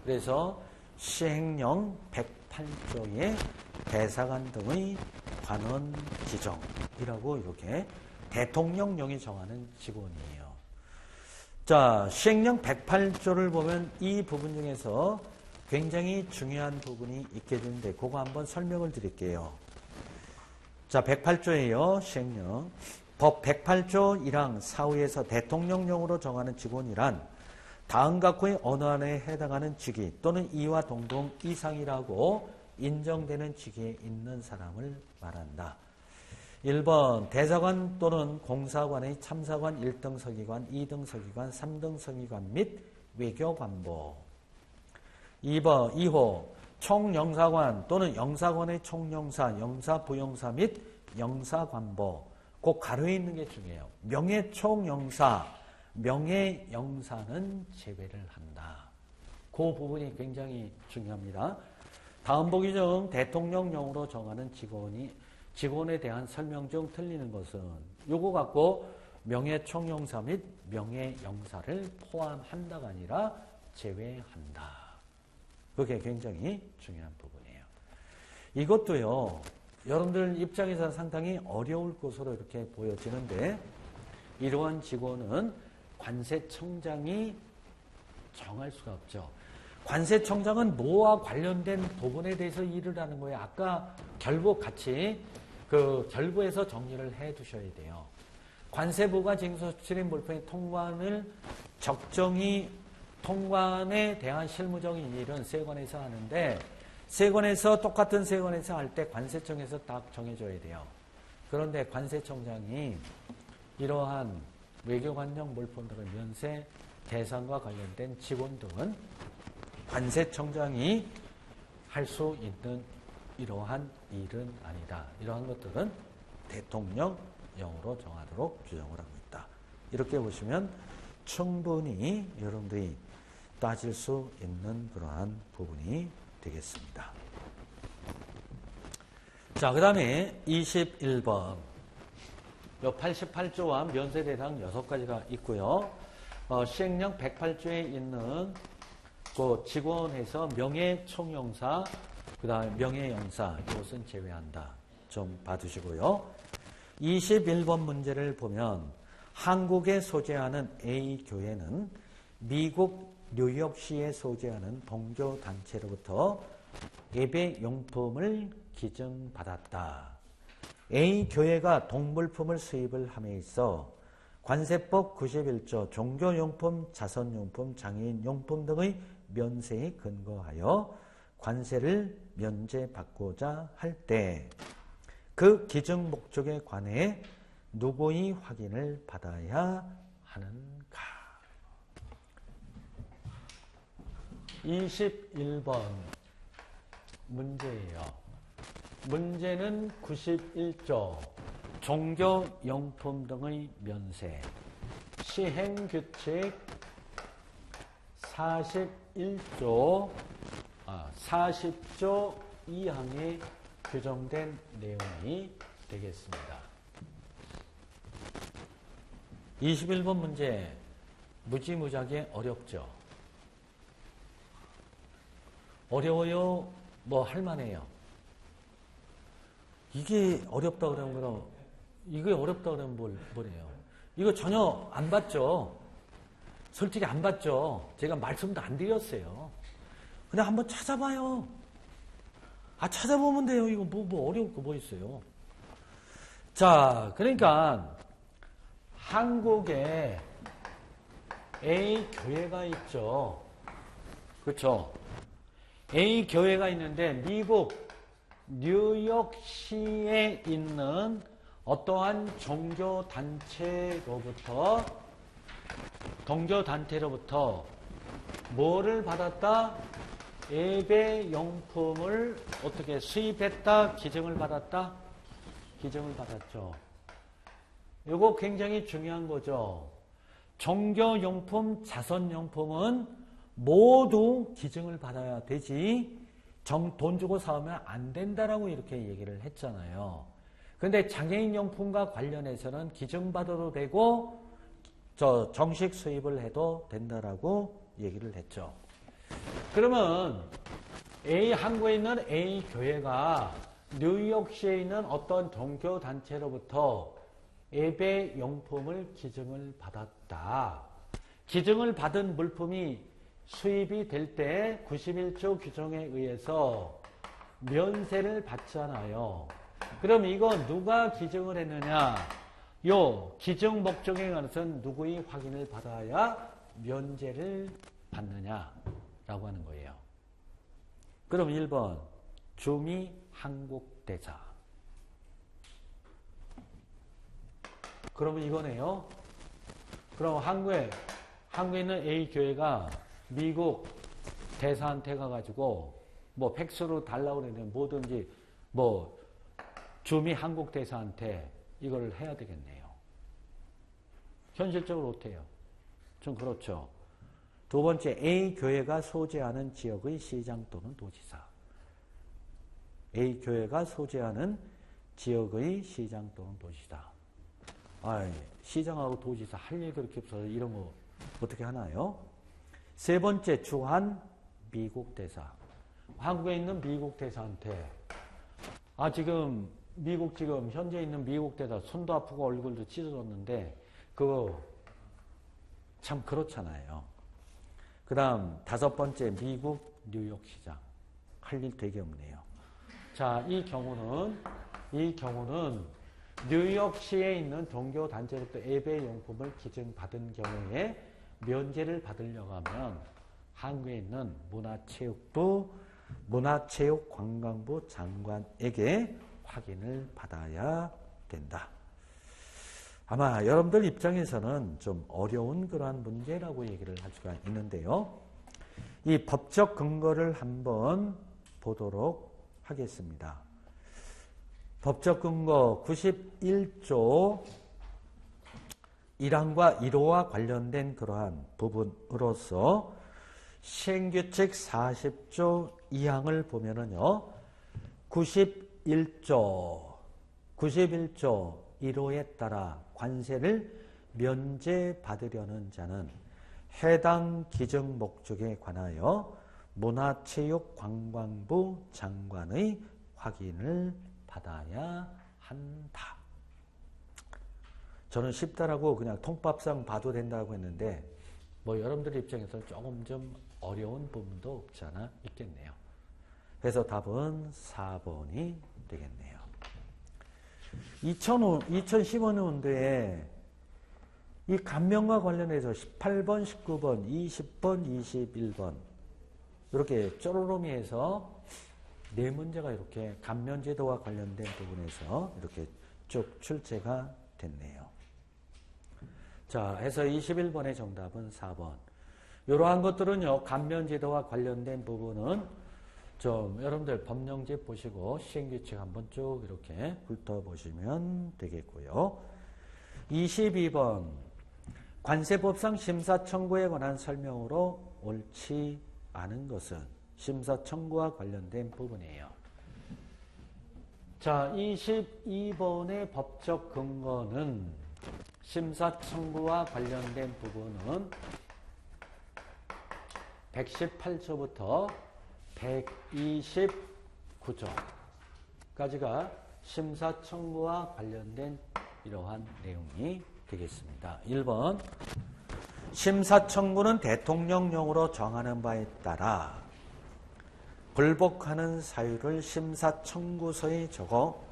그래서 시행령 108조의 대사관 등의 관원 지정이라고 이렇게 대통령령이 정하는 직원이에요. 자, 시행령 108조를 보면 이 부분 중에서 굉장히 중요한 부분이 있게 되는데 그거 한번 설명을 드릴게요. 자, 108조예요. 시행령. 법 108조 1항 4호에서 대통령령으로 정하는 직원이란 다음 각호의 어느 하나에 해당하는 직위 또는 이와 동등 이상이라고 인정되는 직위에 있는 사람을 말한다. 1번 대사관 또는 공사관의 참사관 1등 서기관, 2등 서기관, 3등 서기관 및 외교관보. 2번 2호 총영사관 또는 영사관의 총영사, 영사부영사 및 영사관보. 꼭 가로에 있는 게 중요해요. 명예총영사, 명예영사는 제외를 한다. 그 부분이 굉장히 중요합니다. 다음 보기 중 대통령령으로 정하는 직원에 대한 설명 중 틀리는 것은 요거 갖고 명예총영사 및 명예영사를 포함한다가 아니라 제외한다. 그게 굉장히 중요한 부분이에요. 이것도요, 여러분들 입장에서 상당히 어려울 것으로 이렇게 보여지는데 이러한 직원은 관세청장이 정할 수가 없죠. 관세청장은 뭐와 관련된 부분에 대해서 일을 하는 거예요. 아까 결국 같이 그 결부에서 정리를 해 두셔야 돼요. 관세부가 징수수출입 물품의 통관을 적정히 통관에 대한 실무적인 일은 세관에서 하는데 세관에서 똑같은 세관에서 할 때 관세청에서 딱 정해줘야 돼요. 그런데 관세청장이 이러한 외교관용 물품들의 면세 대상과 관련된 직원 등은 관세청장이 할 수 있는 이러한 일은 아니다. 이러한 것들은 대통령령으로 정하도록 규정을 하고 있다. 이렇게 보시면 충분히 여러분들이 따질 수 있는 그러한 부분이 되겠습니다. 자, 그 다음에 21번. 요 88조와 면세대상 6가지가 있고요. 시행령 108조에 있는 그 직원에서 명예총영사, 그 다음에 명예영사, 이것은 제외한다. 좀 봐두시고요. 21번 문제를 보면 한국에 소재하는 A교회는 미국 뉴욕시에 소재하는 동교단체로부터 예배용품을 기증받았다. A교회가 동물품을 수입을 함에 있어 관세법 91조 종교용품, 자선용품, 장애인용품 등의 면세에 근거하여 관세를 면제받고자 할 때 그 기증 목적에 관해 누구의 확인을 받아야 하는가? 21번 문제예요. 문제는 91조 종교용품 등의 면세 시행규칙 40조 2항에 규정된 내용이 되겠습니다. 21번 문제 무지무지하게 어렵죠. 어려워요? 뭐 할만해요? 이게 어렵다 그러면 이게 어렵다 그러면 뭐래요? 이거 전혀 안 봤죠? 솔직히 안 봤죠? 제가 말씀도 안 드렸어요. 그냥 한번 찾아봐요. 찾아보면 돼요. 이거 뭐 어려울 거 뭐 있어요? 자, 그러니까 한국에 A 교회가 있죠. 그렇죠? A 교회가 있는데 미국 뉴욕시에 있는 어떠한 종교단체로부터 뭐를 받았다? 예배용품을 어떻게 수입했다? 기증을 받았다? 기증을 받았죠. 이거 굉장히 중요한 거죠. 종교용품, 자선용품은 모두 기증을 받아야 되지 돈 주고 사오면 안 된다라고 이렇게 얘기를 했잖아요. 근데 장애인용품과 관련해서는 기증받아도 되고 정식 수입을 해도 된다라고 얘기를 했죠. 그러면 한국에 있는 A 교회가 뉴욕시에 있는 어떤 종교단체로부터 예배용품을 기증을 받았다. 기증을 받은 물품이 수입이 될 때 91조 규정에 의해서 면세를 받잖아요. 그럼 이거 누가 기증을 했느냐? 요 기증 목적에 관해서는 누구의 확인을 받아야 면제를 받느냐라고 하는 거예요. 그럼 1번 주미 한국대사. 그러면 이거네요. 그럼 한국에 있는 A 교회가 미국 대사한테 가가지고 뭐 팩스로 달라고 그러는데 뭐든지 뭐 주미 한국 대사한테 이걸 해야 되겠네요. 현실적으로 어때요? 좀 그렇죠. 두 번째, A 교회가 소재하는 지역의 시장 또는 도지사. A 교회가 소재하는 지역의 시장 또는 도지사. 시장하고 도지사 할 일 그렇게 없어서 이런 거 어떻게 하나요? 세 번째, 주한 미국 대사. 한국에 있는 미국 대사한테 지금 현재 있는 미국 대사 손도 아프고 얼굴도 찢어졌는데 그거 참 그렇잖아요. 그 다음 다섯 번째, 미국 뉴욕시장. 할 일 되게 없네요. 자, 이 경우는 뉴욕시에 있는 종교단체로부터 예배용품을 기증받은 경우에 면제를 받으려고 하면 한국에 있는 문화체육관광부 장관에게 확인을 받아야 된다. 아마 여러분들 입장에서는 좀 어려운 그러한 문제라고 얘기를 할 수가 있는데요. 이 법적 근거를 한번 보도록 하겠습니다. 법적 근거 91조 1항과 1호와 관련된 그러한 부분으로서 시행규칙 40조 2항을 보면은요, 91조 1호에 따라 관세를 면제받으려는 자는 해당 기증 목적에 관하여 문화체육관광부 장관의 확인을 받아야 한다. 저는 쉽다라고 그냥 통밥상 봐도 된다고 했는데 여러분들 입장에서 조금 좀 어려운 부분도 없지 않아 있겠네요. 그래서 답은 4번이 되겠네요. 2015년도에 이 감면과 관련해서 18번, 19번, 20번, 21번 이렇게 쪼로로미해서 네 문제가 이렇게 감면제도와 관련된 부분에서 이렇게 쭉 출제가 됐네요. 자, 해서 21번의 정답은 4번. 이러한 것들은요, 감면제도와 관련된 부분은 좀 여러분들 법령집 보시고 시행규칙 한번 쭉 이렇게 훑어보시면 되겠고요. 22번. 관세법상 심사청구에 관한 설명으로 옳지 않은 것은 심사청구와 관련된 부분이에요. 자, 22번의 법적 근거는 심사청구와 관련된 부분은 118조부터 129조까지가 심사청구와 관련된 이러한 내용이 되겠습니다. 1번, 심사청구는 대통령령으로 정하는 바에 따라 불복하는 사유를 심사청구서에 적어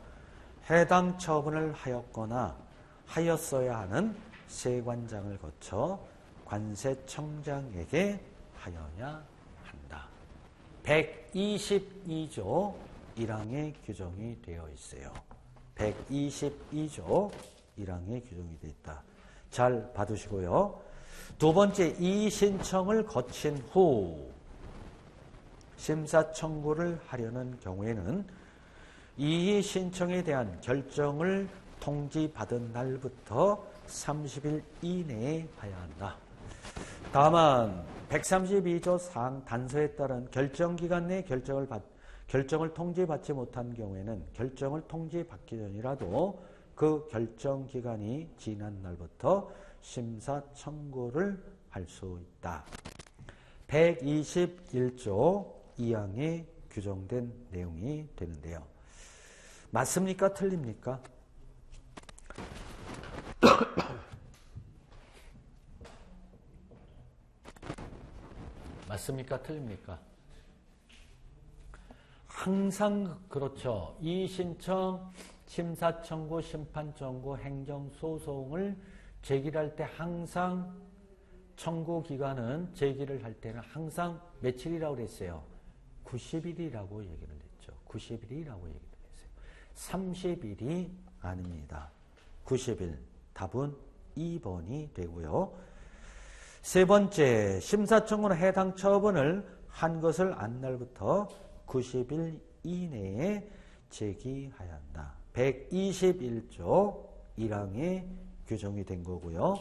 해당 처분을 하였거나 하였어야 하는 세관장을 거쳐 관세청장에게 하여야 한다. 122조 1항에 규정이 되어 있어요. 122조 1항에 규정이 되어 있다. 잘 봐두시고요. 두 번째, 이의 신청을 거친 후 심사 청구를 하려는 경우에는 이의 신청에 대한 결정을 통지받은 날부터 30일 이내에 하여야 한다. 다만 132조 4항 단서에 따른 결정기간 내 결정을 통지받지 못한 경우에는 결정을 통지받기 전이라도 그 결정 기간이 지난 날부터 심사 청구를 할 수 있다. 121조 2항에 규정된 내용이 되는데요. 맞습니까? 틀립니까? 맞습니까? 틀립니까? 항상 그렇죠. 이의신청, 심사청구, 심판청구, 행정소송을 제기할 때 항상 청구 기간은 제기를 할 때는 항상 며칠이라고 그랬어요? 90일이라고 얘기를 했죠. 90일이라고 얘기를 했어요. 30일이 아닙니다. 90일. 답은 2번이 되고요. 세 번째, 심사청구는 해당 처분을 한 것을 안 날부터 90일 이내에 제기해야 한다. 121조 1항에 규정이 된 거고요.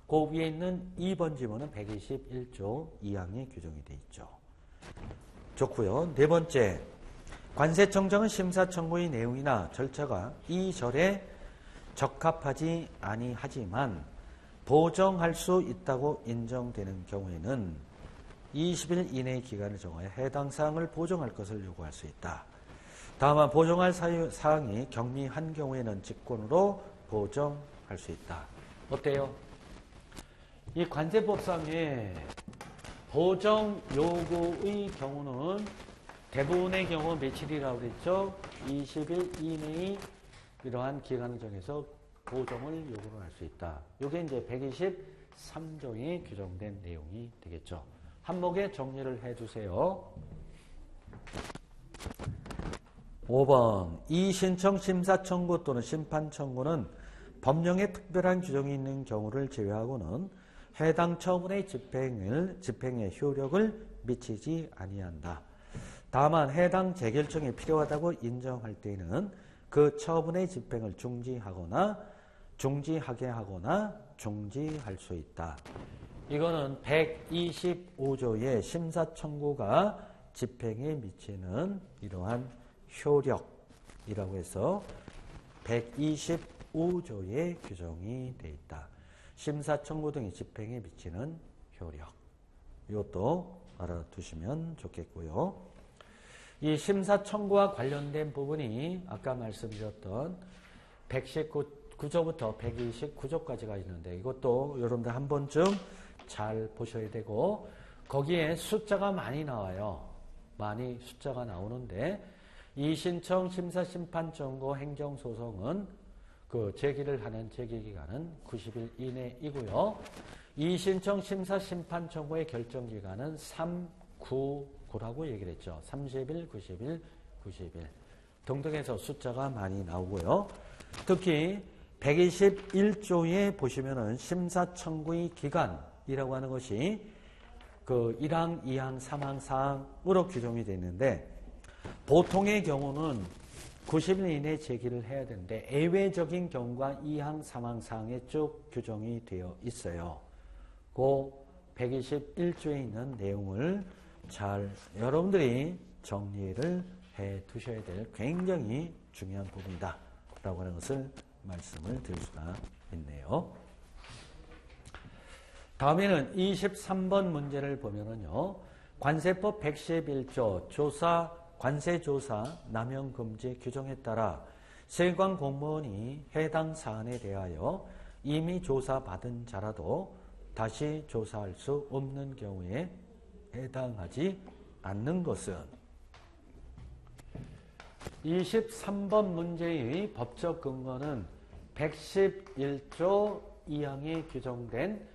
그 위에 있는 2번 지문은 121조 2항에 규정이 돼 있죠. 좋고요. 네 번째, 관세청정은 심사청구의 내용이나 절차가 이 절에 적합하지 아니하지만 보정할 수 있다고 인정되는 경우에는 20일 이내의 기간을 정하여 해당 사항을 보정할 것을 요구할 수 있다. 다만 보정할 사항이 경미한 경우에는 직권으로 보정할 수 있다. 어때요? 이 관세법상에 보정 요구의 경우는 대부분의 경우 며칠이라고 그랬죠? 20일 이내의 이러한 기간을 정해서 보정을 요구를 할 수 있다. 이게 이제 123조에 규정된 내용이 되겠죠. 한목에 정리를 해주세요. 5번 이의신청, 심사청구 또는 심판청구는 법령에 특별한 규정이 있는 경우를 제외하고는 해당 처분의 집행에 효력을 미치지 아니한다. 다만 해당 재결정이 필요하다고 인정할 때에는 그 처분의 집행을 중지하게 하거나 중지할 수 있다. 이거는 125조의 심사청구가 집행에 미치는 이러한 효력이라고 해서 125조의 규정이 되어 있다. 심사청구 등의 집행에 미치는 효력. 이것도 알아두시면 좋겠고요. 이 심사청구와 관련된 부분이 아까 말씀드렸던 119조부터 129조까지가 있는데 이것도 여러분들 한 번쯤 잘 보셔야 되고 거기에 숫자가 많이 나와요. 많이 숫자가 나오는데 이의신청, 심사, 심판, 청구, 행정소송은 그 제기를 하는 제기기간은 90일 이내이고요. 이의신청, 심사, 심판, 청구의 결정기간은 399라고 얘기를 했죠. 30일, 90일, 90일 등등해서 숫자가 많이 나오고요. 특히 121조에 보시면은 심사 청구의 기간이라고 하는 것이 그 1항, 2항, 3항, 4항으로 규정이 되어 있는데 보통의 경우는 90일 이내에 제기를 해야 되는데 예외적인 경우가 2항, 3항, 4항에 쭉 규정이 되어 있어요. 그 121조에 있는 내용을 잘 여러분들이 정리를 해 두셔야 될 굉장히 중요한 부분이다 라고 하는 것을 말씀을 드릴 수가 있네요. 다음에는 23번 문제를 보면은요. 관세법 111조 관세조사 남용금지 규정에 따라 세관 공무원이 해당 사안에 대하여 이미 조사받은 자라도 다시 조사할 수 없는 경우에 해당하지 않는 것은 23번 문제의 법적 근거는 111조 2항에 규정된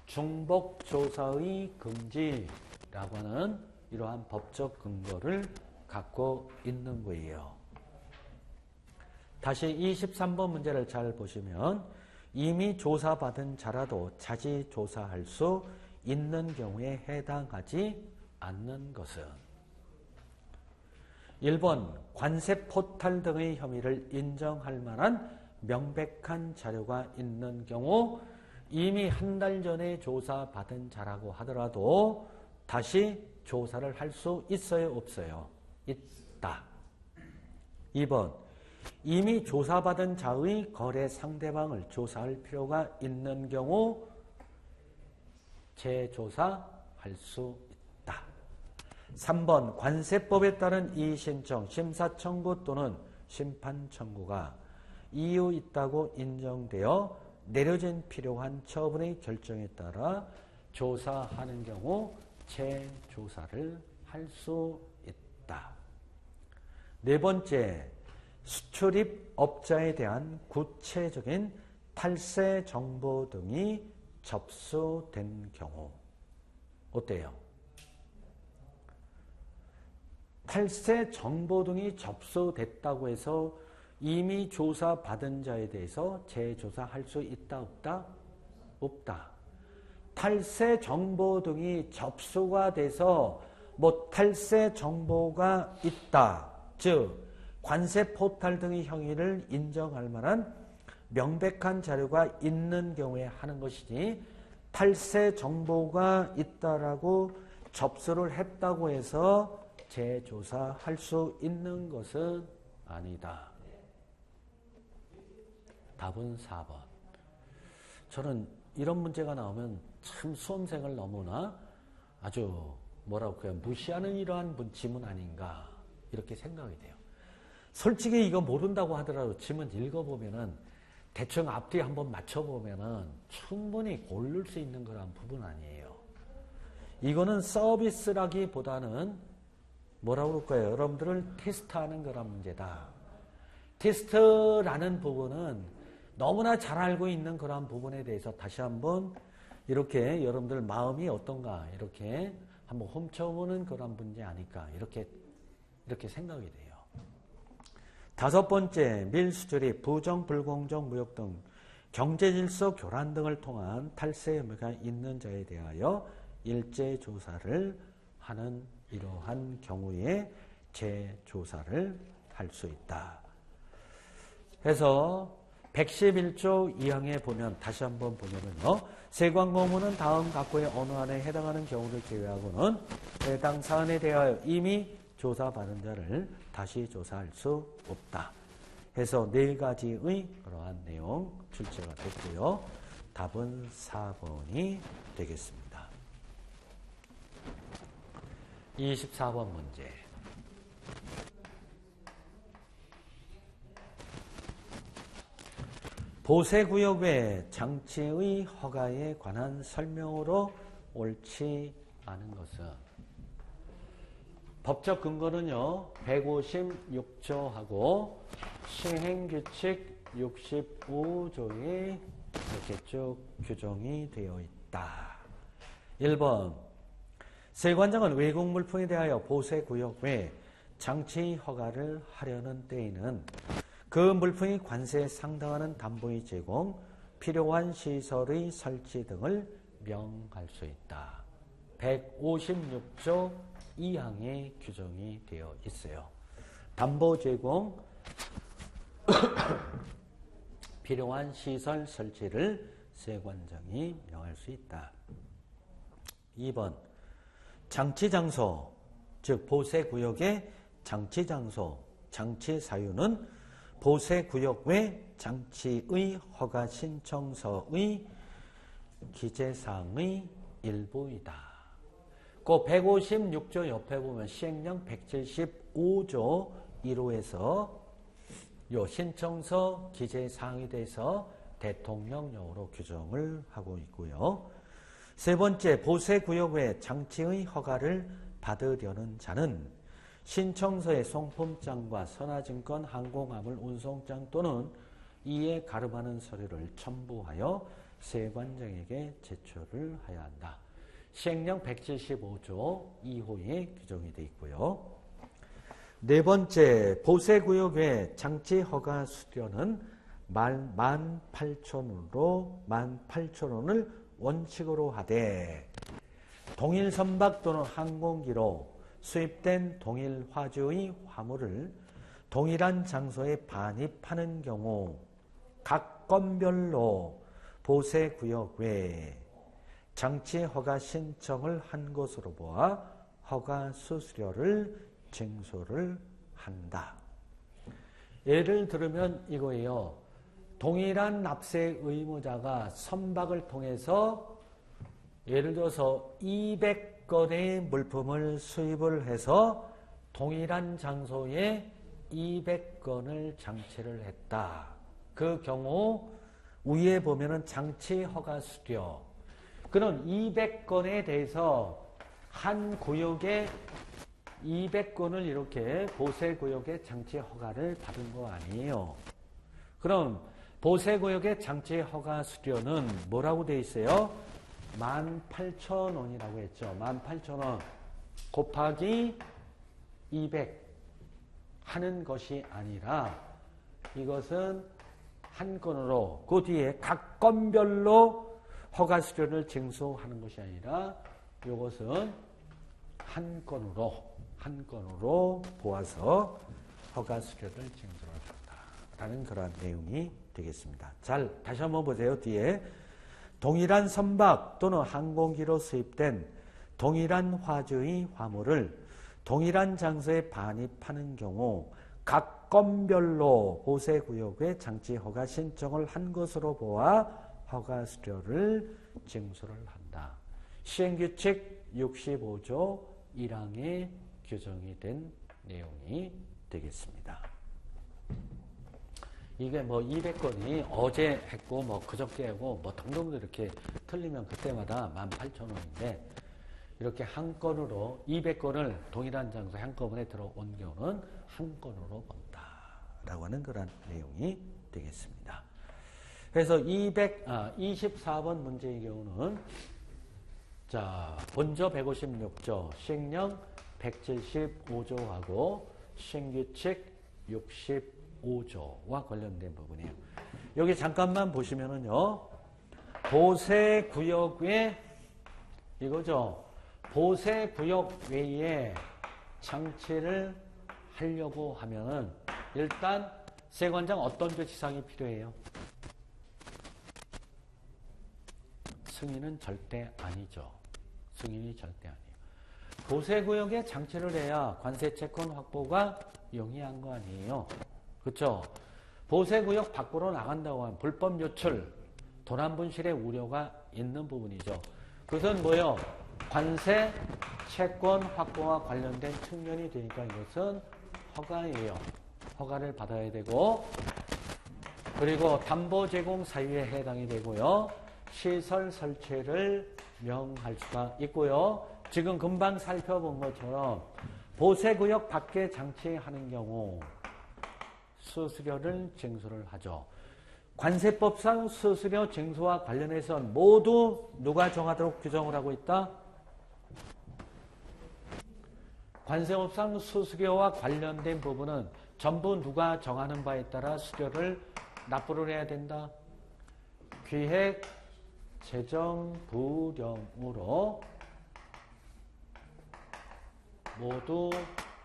중복조사의 금지라고 하는 이러한 법적 근거를 갖고 있는 거예요. 다시 23번 문제를 잘 보시면 이미 조사받은 자라도 자지 조사할 수 있는 경우에 해당하지 않는 것은 1번 관세 포탈 등의 혐의를 인정할 만한 명백한 자료가 있는 경우 이미 한 달 전에 조사받은 자라고 하더라도 다시 조사를 할 수 있어요? 없어요? 있다. 2번 이미 조사받은 자의 거래 상대방을 조사할 필요가 있는 경우 재조사할 수 있다. 3번 관세법에 따른 이의신청, 심사청구 또는 심판청구가 이유 있다고 인정되어 내려진 필요한 처분의 결정에 따라 조사하는 경우 재조사를 할 수 있다. 네 번째, 수출입업자에 대한 구체적인 탈세 정보 등이 접수된 경우 어때요? 탈세 정보 등이 접수됐다고 해서 이미 조사받은 자에 대해서 재조사할 수 있다, 없다? 없다. 탈세 정보 등이 접수가 돼서 탈세 정보가 있다. 즉 관세 포탈 등의 형의를 인정할 만한 명백한 자료가 있는 경우에 하는 것이지 탈세 정보가 있다라고 접수를 했다고 해서 재조사할 수 있는 것은 아니다. 답은 4번. 저는 이런 문제가 나오면 참 수험생을 너무나 아주 무시하는 이러한 지문 아닌가 이렇게 생각이 돼요. 솔직히 이거 모른다고 하더라도 지문 읽어보면은 대충 앞뒤 한번 맞춰보면은 충분히 고를 수 있는 그런 부분 아니에요. 이거는 서비스라기보다는 뭐라고 그럴까요? 여러분들을 테스트하는 그런 문제다. 테스트라는 부분은 너무나 잘 알고 있는 그런 부분에 대해서 다시 한번 이렇게 여러분들 마음이 어떤가 이렇게 한번 훔쳐보는 그런 문제 아닐까 이렇게 생각이 돼요. 다섯 번째, 밀수출입, 부정, 불공정, 무역 등 경제질서 교란 등을 통한 탈세 혐의가 있는 자에 대하여 일제 조사를 하는 이러한 경우에 재조사를 할 수 있다. 해서 111조 2항에 보면 다시 한번 보면은요. 세관공무는 다음 각호의 어느 안에 해당하는 경우를 제외하고는 해당 사안에 대하여 이미 조사받은 자를 다시 조사할 수 없다. 해서 네 가지의 그러한 내용 출제가 됐고요. 답은 4번이 되겠습니다. 24번 문제. 보세구역 외 장치의 허가에 관한 설명으로 옳지 않은 것은 법적 근거는요. 156조하고 시행규칙 65조에 이렇게 쭉 규정이 되어 있다. 1번 세관장은 외국 물품에 대하여 보세구역 외 장치 허가를 하려는 때에는 그 물품이 관세에 상당하는 담보의 제공, 필요한 시설의 설치 등을 명할 수 있다. 156조 2항에 규정이 되어 있어요. 담보 제공, 필요한 시설 설치를 세관장이 명할 수 있다. 2번 장치장소, 즉 보세구역의 장치장소, 장치사유는 보세구역 외 장치의 허가 신청서의 기재사항의 일부이다. 그 156조 옆에 보면 시행령 175조 1호에서 요 신청서 기재사항에 대해서 대통령령으로 규정을 하고 있고요. 세 번째, 보세구역 외 장치의 허가를 받으려는 자는 신청서의 송품장과 선화증권, 항공화물 운송장 또는 이에 가름하는 서류를 첨부하여 세관장에게 제출을 하여야 한다. 시행령 175조 2호에 규정이 되어 있고요. 네 번째, 보세구역 외 장치 허가 수수료는 18,000원을 원칙으로 하되 동일 선박 또는 항공기로 수입된 동일 화주의 화물을 동일한 장소에 반입하는 경우 각 건별로 보세구역 외에 장치 허가 신청을 한 것으로 보아 허가 수수료를 징수를 한다. 예를 들으면 이거예요. 동일한 납세 의무자가 선박을 통해서 예를 들어서 200건의 물품을 수입을 해서 동일한 장소에 200건을 장치를 했다. 그 경우 위에 보면은 장치 허가 수료. 그런 200건에 대해서 한 구역에 200건을 이렇게 보세구역의 장치 허가를 받은 거 아니에요. 그럼 보세구역의 장치 허가 수료는 뭐라고 돼 있어요? 18,000원이라고 했죠. 18,000원 곱하기 200 하는 것이 아니라 이것은 한 건으로 그 뒤에 각 건별로 허가 수료를 징수하는 것이 아니라 이것은 한 건으로 보아서 허가 수료를 징수를 한다라는 그러한 내용이 되겠습니다. 잘 다시 한번 보세요. 뒤에 동일한 선박 또는 항공기로 수입된 동일한 화주의 화물을 동일한 장소에 반입하는 경우 각 건별로 보세구역에 장치 허가 신청을 한 것으로 보아 허가 수료를 징수를 한다. 시행규칙 65조 1항에 규정이 된 내용이 되겠습니다. 이게 뭐 200건이 어제 했고 뭐 그저께 하고 뭐 등등도 이렇게 틀리면 그때마다 18,000원인데 이렇게 한 건으로 200건을 동일한 장소에 한꺼번에 들어온 경우는 한 건으로 본다라고 하는 그런 내용이 되겠습니다. 그래서 24번 문제의 경우는 자, 본조 156조, 시행령 175조하고 시행규칙 65조와 관련된 부분이에요. 여기 잠깐만 보시면은요, 보세구역에 이거죠. 보세구역 외에 장치를 하려고 하면은 일단 세관장 어떤 조치사항이 필요해요? 승인은 절대 아니죠. 승인이 절대 아니에요. 보세구역에 장치를 해야 관세채권 확보가 용이한 거 아니에요. 그렇죠? 보세구역 밖으로 나간다고 하면 불법 유출, 도난분실의 우려가 있는 부분이죠. 그것은 뭐예요? 관세 채권 확보와 관련된 측면이 되니까 이것은 허가예요. 허가를 받아야 되고, 그리고 담보 제공 사유에 해당이 되고요. 시설 설치를 명할 수가 있고요. 지금 금방 살펴본 것처럼 보세구역 밖에 장치하는 경우 수수료를 징수를 하죠. 관세법상 수수료 징수와 관련해서 모두 누가 정하도록 규정을 하고 있다? 관세법상 수수료와 관련된 부분은 전부 누가 정하는 바에 따라 수료를 납부를 해야 된다. 기획 재정부령으로 모두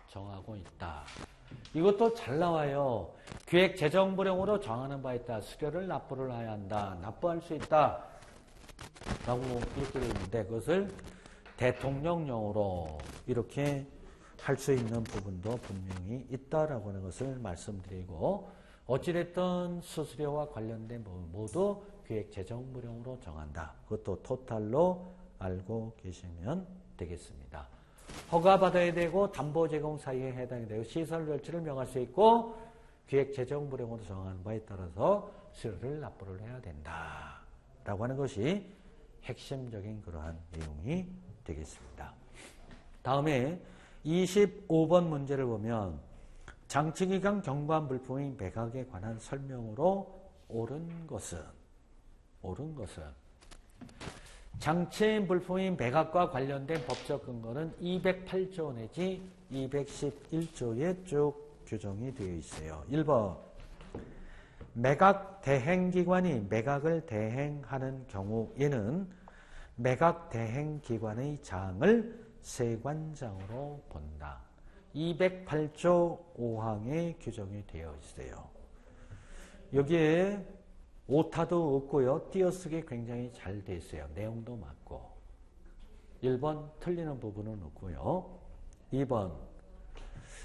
정하고 있다. 이것도 잘 나와요. 기획재정부령으로 정하는 바에 따라 수료를 납부를 해야 한다. 납부할 수 있다. 라고 이렇게 되어 있는데 그것을 대통령령으로 이렇게 할 수 있는 부분도 분명히 있다라고 하는 것을 말씀드리고 어찌됐든 수수료와 관련된 부분 모두 기획재정부령으로 정한다. 그것도 토탈로 알고 계시면 되겠습니다. 허가받아야 되고 담보 제공 사유에 해당이 되고 시설 설치를 명할 수 있고 기획재정부령으로 정하는 바에 따라서 수료를 납부를 해야 된다. 라고 하는 것이 핵심적인 그러한 내용이 되겠습니다. 다음에 25번 문제를 보면 장치기간 경관 물품의 매각에 관한 설명으로 옳은 것은 장치 물품의 매각과 관련된 법적 근거는 208조 내지 211조에 쭉 규정이 되어 있어요. 1번 매각 대행기관이 매각을 대행하는 경우에는 매각 대행기관의 장을 세관장으로 본다. 208조 5항에 규정이 되어 있어요. 여기에 오타도 없고요. 띄어쓰기 굉장히 잘 되어 있어요. 내용도 맞고. 1번 틀리는 부분은 없고요. 2번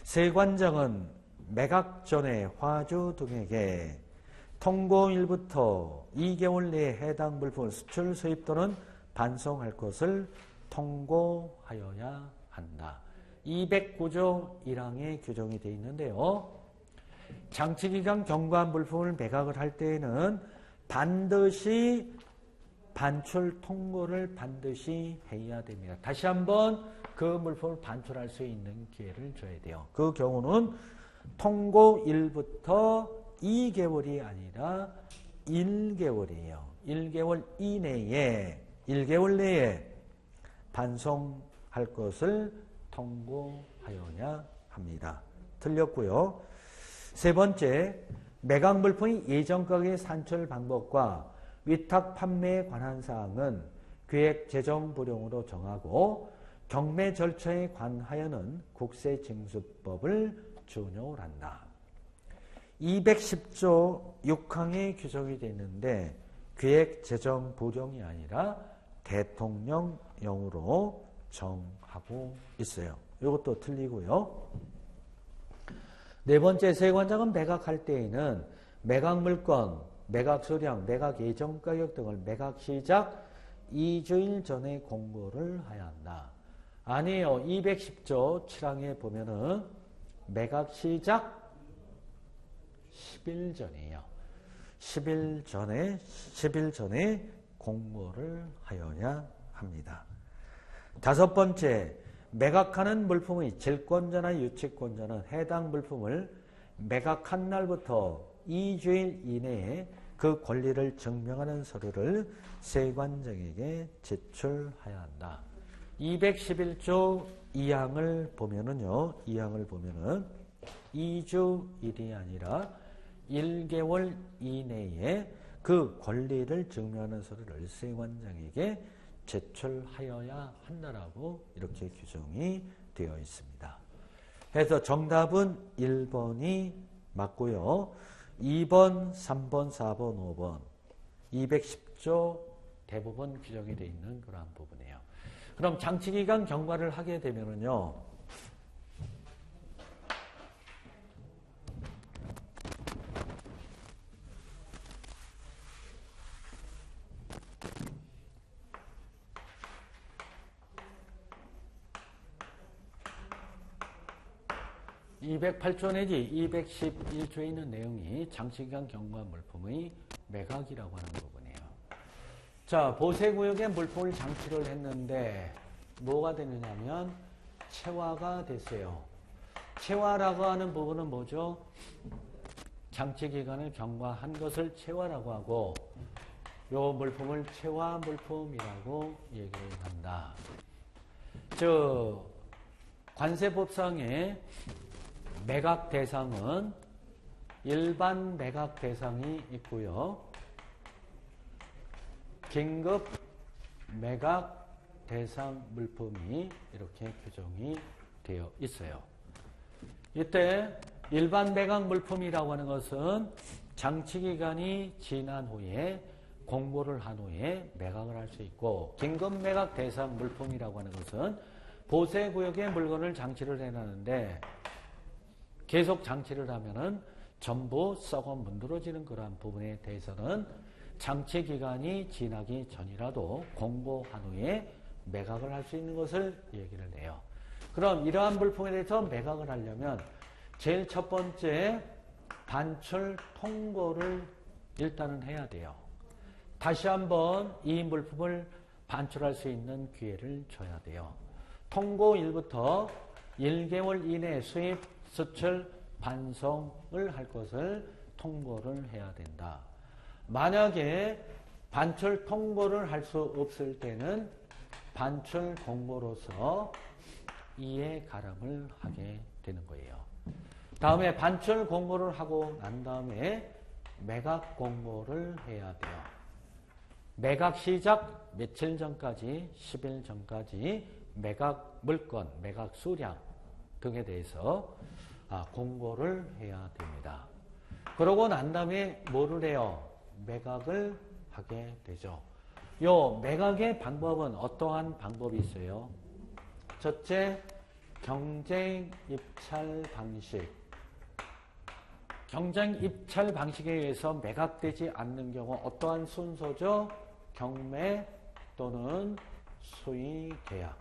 세관장은 매각 전에 화주 등에게 통고일부터 2개월 내에 해당 물품을 수출, 수입 또는 반송할 것을 통고하여야 한다. 209조 1항에 규정이 되어 있는데요. 장치기간 경과한 물품을 매각을 할 때에는 반드시 반출 통고를 반드시 해야 됩니다. 다시 한번 그 물품을 반출할 수 있는 기회를 줘야 돼요. 그 경우는 통고일부터 2개월이 아니라 1개월이에요. 1개월 이내에 1개월 내에 반송할 것을 통고하여야 합니다. 틀렸고요. 세 번째, 매각 물품의 예정 가격의 산출 방법과 위탁 판매에 관한 사항은 계획 재정 부령으로 정하고 경매 절차에 관하여는 국세징수법을 준용을 한다. 210조 6항에 규정이 되어 있는데 계획 재정 부령이 아니라 대통령령으로 정하고 있어요. 이것도 틀리고요. 네 번째, 세관장은 매각할 때에는 매각 물건, 매각 수량, 매각 예정 가격 등을 매각 시작 2주일 전에 공고를 해야 한다. 아니에요. 210조 7항에 보면은 매각 시작 10일 전이에요. 10일 전에 공고를 하여야 합니다. 다섯 번째, 매각하는 물품의 질권자나 유치권자는 해당 물품을 매각한 날부터 2주일 이내에 그 권리를 증명하는 서류를 세관장에게 제출해야 한다. 211조 2항을 보면은요, 2주일이 아니라 1개월 이내에 그 권리를 증명하는 서류를 세관장에게 제출하여야 한다라고 이렇게 규정이 되어 있습니다. 그래서 정답은 1번이 맞고요. 2번, 3번, 4번, 5번 210조 대부분 규정이 되어 있는 그러한 부분이에요. 그럼 장치기간 경과를 하게 되면은요, (208조) 내지 (211조에) 있는 내용이 장치기간 경과한 물품의 매각이라고 하는 부분이에요. 자, 보세구역에 물품을 장치를 했는데 뭐가 되느냐면 채화가 됐어요. 채화라고 하는 부분은 뭐죠? 장치기간을 경과한 것을 채화라고 하고 요 물품을 채화 물품이라고 얘기를 한다. 관세법상의 매각 대상은 일반 매각 대상이 있고요. 긴급 매각 대상 물품이 이렇게 규정이 되어 있어요. 이때 일반 매각 물품이라고 하는 것은 장치기간이 지난 후에 공고를 한 후에 매각을 할 수 있고, 긴급 매각 대상 물품이라고 하는 것은 보세구역에 물건을 장치를 해놨는데 계속 장치를 하면은 전부 썩어 문드러지는 그러한 부분에 대해서는 장치기간이 지나기 전이라도 공고한 후에 매각을 할 수 있는 것을 얘기를 해요. 그럼 이러한 물품에 대해서 매각을 하려면 제일 첫 번째 반출 통고를 일단은 해야 돼요. 다시 한번 이 물품을 반출할 수 있는 기회를 줘야 돼요. 통고일부터 1개월 이내 수입, 수출, 반송을 할 것을 통고를 해야 된다. 만약에 반출 통고를 할 수 없을 때는 반출 공고로서 이해 가름을 하게 되는 거예요. 다음에 반출 공고를 하고 난 다음에 매각 공고를 해야 돼요. 매각 시작 며칠 전까지, 10일 전까지 매각 물건, 매각 수량 등에 대해서 공고를 해야 됩니다. 그러고 난 다음에 뭐를 해요? 매각을 하게 되죠. 요 매각의 방법은 어떠한 방법이 있어요? 첫째, 경쟁 입찰 방식. 경쟁 입찰 방식에 의해서 매각되지 않는 경우 어떠한 순서죠? 경매 또는 수의 계약.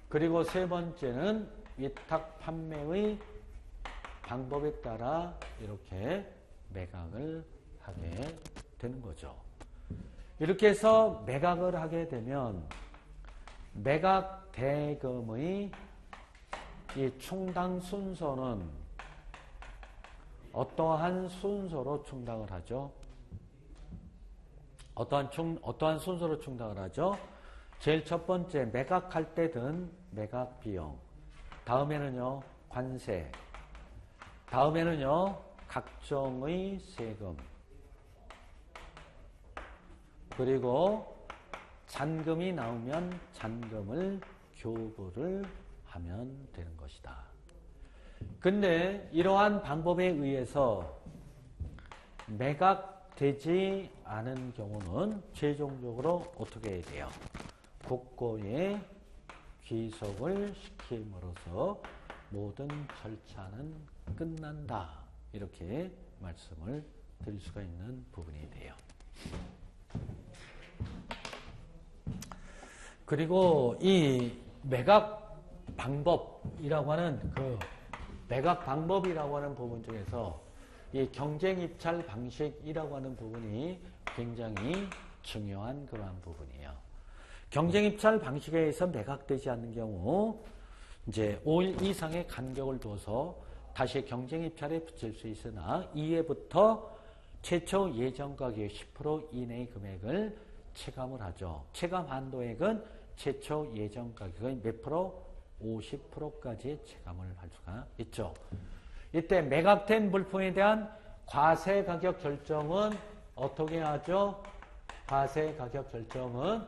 그리고 세 번째는 위탁 판매의 방법에 따라 이렇게 매각을 하게 되는 거죠. 이렇게 해서 매각을 하게 되면 매각 대금의 이 충당 순서는 어떠한 순서로 충당을 하죠? 어떠한 순서로 충당을 하죠? 제일 첫 번째 매각할 때 든 매각 비용. 다음에는요 관세. 다음에는요 각종의 세금. 그리고 잔금이 나오면 잔금을 교부를 하면 되는 것이다. 근데 이러한 방법에 의해서 매각되지 않은 경우는 최종적으로 어떻게 해야 돼요? 국고에 귀속을 시킴으로써 모든 절차는 끝난다. 이렇게 말씀을 드릴 수가 있는 부분이 돼요. 그리고 이 매각 방법이라고 하는 부분 중에서 이 경쟁 입찰 방식이라고 하는 부분이 굉장히 중요한 그러한 부분이에요. 경쟁 입찰 방식에 의해서 매각되지 않는 경우 이제 5일 이상의 간격을 둬서 다시 경쟁 입찰에 붙일 수 있으나 이해부터 최초 예정 가격의 10% 이내의 금액을 체감을 하죠. 체감 한도액은 최초 예정 가격의 몇 프로? 50%까지 체감을 할 수가 있죠. 이때 매각된 물품에 대한 과세 가격 결정은 어떻게 하죠? 과세 가격 결정은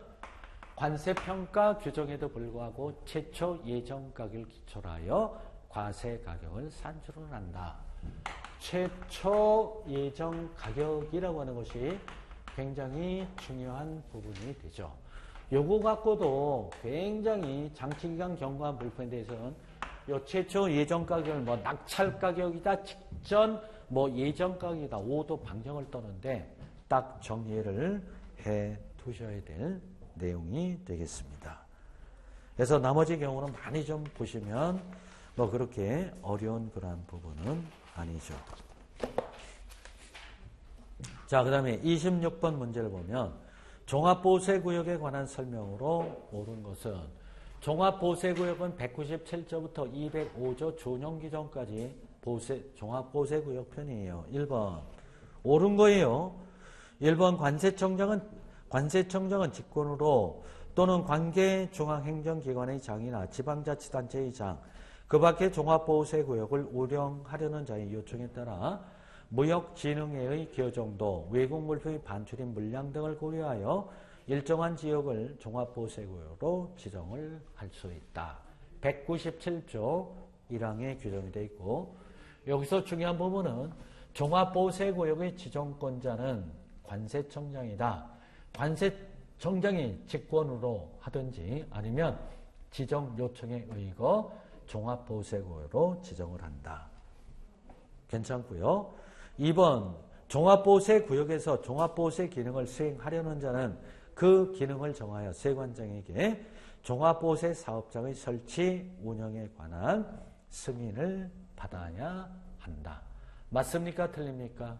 관세평가 규정에도 불구하고 최초 예정 가격을 기초로 하여 과세 가격을 산출을 한다. 최초 예정 가격이라고 하는 것이 굉장히 중요한 부분이 되죠. 요거 갖고도 굉장히 장치기간 경과한 물품에 대해서는 요 최초 예정 가격을 뭐 낙찰 가격이다, 직전 뭐 예정 가격이다, 5도 방정을 떠는데 딱 정리를 해 두셔야 될 내용이 되겠습니다. 그래서 나머지 경우는 많이 좀 보시면 뭐 그렇게 어려운 그러한 부분은 아니죠. 자, 그 다음에 26번 문제를 보면 종합보세구역에 관한 설명으로 옳은 것은 종합보세구역은 197조부터 205조 준용규정까지 종합보세구역 편이에요. 1번 옳은 거예요. 1번 관세청장은 직권으로 또는 관계중앙행정기관의 장이나 지방자치단체의 장, 그 밖의 종합보호세구역을 운영하려는 자의 요청에 따라 무역진흥회의 기여 정도, 외국 물품의 반출인 물량 등을 고려하여 일정한 지역을 종합보호세구역으로 지정을 할 수 있다. 197조 1항에 규정이 되어 있고, 여기서 중요한 부분은 종합보호세구역의 지정권자는 관세청장이다. 관세청장이 직권으로 하든지 아니면 지정 요청에 의거 종합보호세구역으로 지정을 한다. 괜찮고요. 2번 종합보호세구역에서 종합보호세 기능을 수행하려는 자는 그 기능을 정하여 세관장에게 종합보호세 사업장의 설치, 운영에 관한 승인을 받아야 한다. 맞습니까? 틀립니까?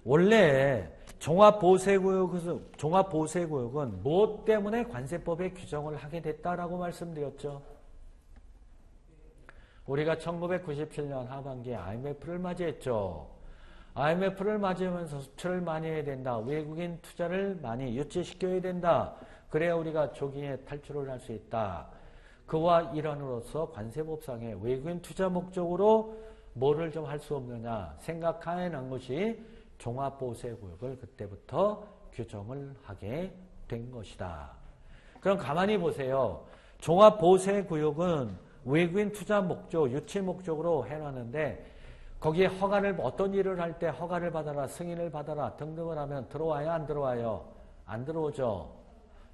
원래 종합보호세구역은 무엇 때문에 관세법에 규정을 하게 됐다라고 말씀드렸죠? 우리가 1997년 하반기에 IMF를 맞이했죠. IMF를 맞이하면서 수출을 많이 해야 된다. 외국인 투자를 많이 유치시켜야 된다. 그래야 우리가 조기에 탈출을 할 수 있다. 그와 일환으로서 관세법상에 외국인 투자 목적으로 뭐를 좀 할 수 없느냐 생각하는 것이 종합보호세구역을 그때부터 규정을 하게 된 것이다. 그럼 가만히 보세요. 종합보호세구역은 외국인 투자 목적, 유치 목적으로 해놨는데 거기에 허가를 어떤 일을 할 때 허가를 받아라, 승인을 받아라 등등을 하면 들어와요, 안 들어와요? 안 들어오죠.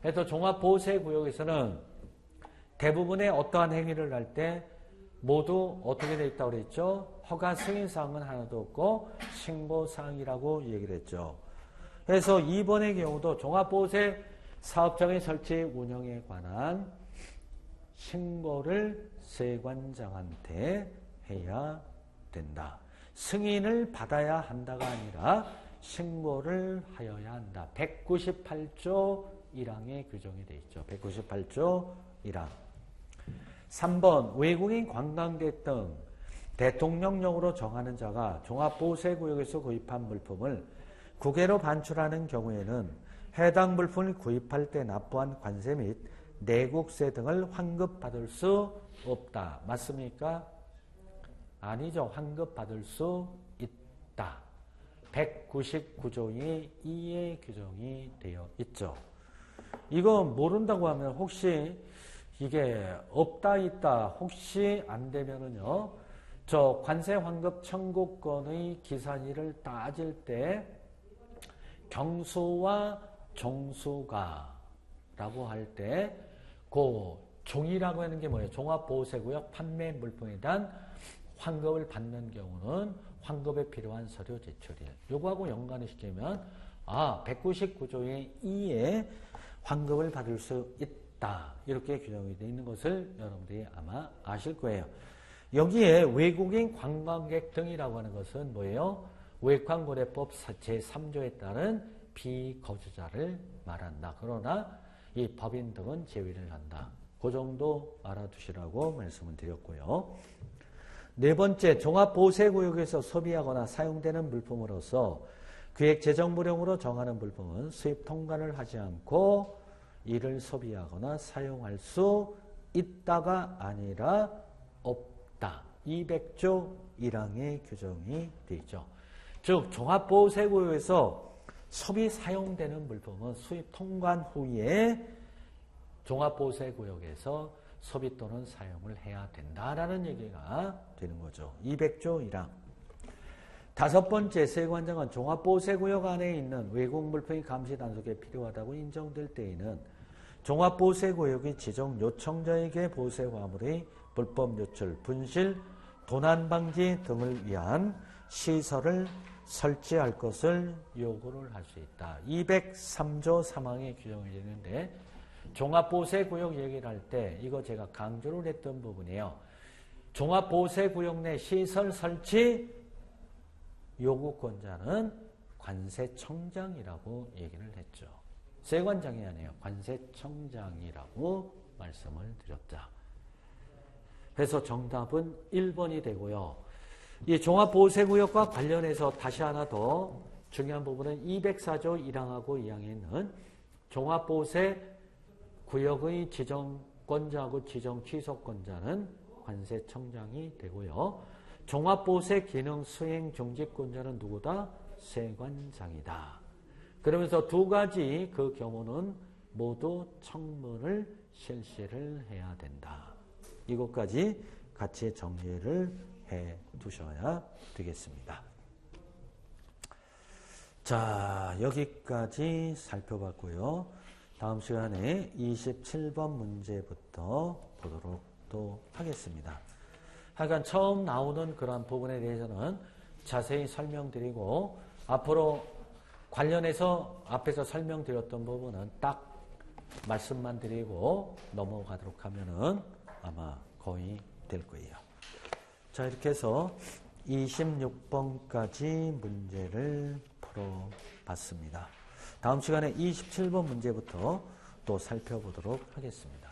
그래서 종합보호세구역에서는 대부분의 어떠한 행위를 할 때 모두 어떻게 되어 있다고 그랬죠? 허가 승인사항은 하나도 없고 신고사항이라고 얘기를 했죠. 그래서 2번의 경우도 종합보호세 사업장의 설치 운영에 관한 신고를 세관장한테 해야 된다. 승인을 받아야 한다가 아니라 신고를 하여야 한다. 198조 1항에 규정이 되어 있죠. 198조 1항. 3번 외국인 관광객 등 대통령령으로 정하는 자가 종합보호세구역에서 구입한 물품을 국외로 반출하는 경우에는 해당 물품을 구입할 때 납부한 관세 및 내국세 등을 환급받을 수 없다. 맞습니까? 아니죠. 환급받을 수 있다. 199조의 2의 규정이 되어 있죠. 이거 모른다고 하면 혹시 이게 없다 있다 혹시 안 되면은요. 저 관세 환급 청구권의 기산일을 따질 때 경수와 종수가라고 할 때 그 종이라고 하는 게 뭐예요? 종합보호세구역 판매 물품에 대한 환급을 받는 경우는 환급에 필요한 서류 제출일. 요거하고 연관을 시키면 199조의 2에 환급을 받을 수 있다. 이렇게 규정이 되어 있는 것을 여러분들이 아마 아실 거예요. 여기에 외국인 관광객 등이라고 하는 것은 뭐예요? 외관거래법 제3조에 따른 비거주자를 말한다. 그러나 이 법인 등은 제외를 한다. 그 정도 알아두시라고 말씀을 드렸고요. 네 번째, 종합보호세구역에서 소비하거나 사용되는 물품으로서 기획재정부령으로 정하는 물품은 수입 통관을 하지 않고 이를 소비하거나 사용할 수 있다가 아니라 없다. 200조 1항의 규정이 되어 있죠. 즉 종합보호세구역에서 소비 사용되는 물품은 수입 통관 후에 종합보호세구역에서 소비 또는 사용을 해야 된다라는 얘기가 되는 거죠. 200조 1항. 다섯 번째, 세관장은 종합보호세구역 안에 있는 외국 물품이 감시 단속에 필요하다고 인정될 때에는 종합보호세구역의 지정 요청자에게 보호세 화물의 불법 유출, 분실, 도난 방지 등을 위한 시설을 설치할 것을 요구를 할 수 있다. 203조 3항에 규정이 되는데 종합보호세구역 얘기를 할 때 이거 제가 강조를 했던 부분이에요. 종합보호세구역 내 시설 설치 요구권자는 관세청장이라고 얘기를 했죠. 세관장이 아니에요. 관세청장이라고 말씀을 드렸다. 그래서 정답은 1번이 되고요. 이 종합보호세구역과 관련해서 다시 하나 더 중요한 부분은 204조 1항하고 2항에 있는 종합보호세구역의 지정권자하고 지정취소권자는 관세청장이 되고요. 종합보호세 기능 수행 중지권자는 누구다? 세관장이다. 그러면서 두 가지 그 경우는 모두 청문을 실시를 해야 된다. 이것까지 같이 정리를 해 두셔야 되겠습니다. 자, 여기까지 살펴봤고요. 다음 시간에 27번 문제부터 보도록 또 하겠습니다. 하여간 처음 나오는 그런 부분에 대해서는 자세히 설명드리고 앞으로 관련해서 앞에서 설명드렸던 부분은 딱 말씀만 드리고 넘어가도록 하면은 아마 거의 될 거예요. 자, 이렇게 해서 26번까지 문제를 풀어봤습니다. 다음 시간에 27번 문제부터 또 살펴보도록 하겠습니다.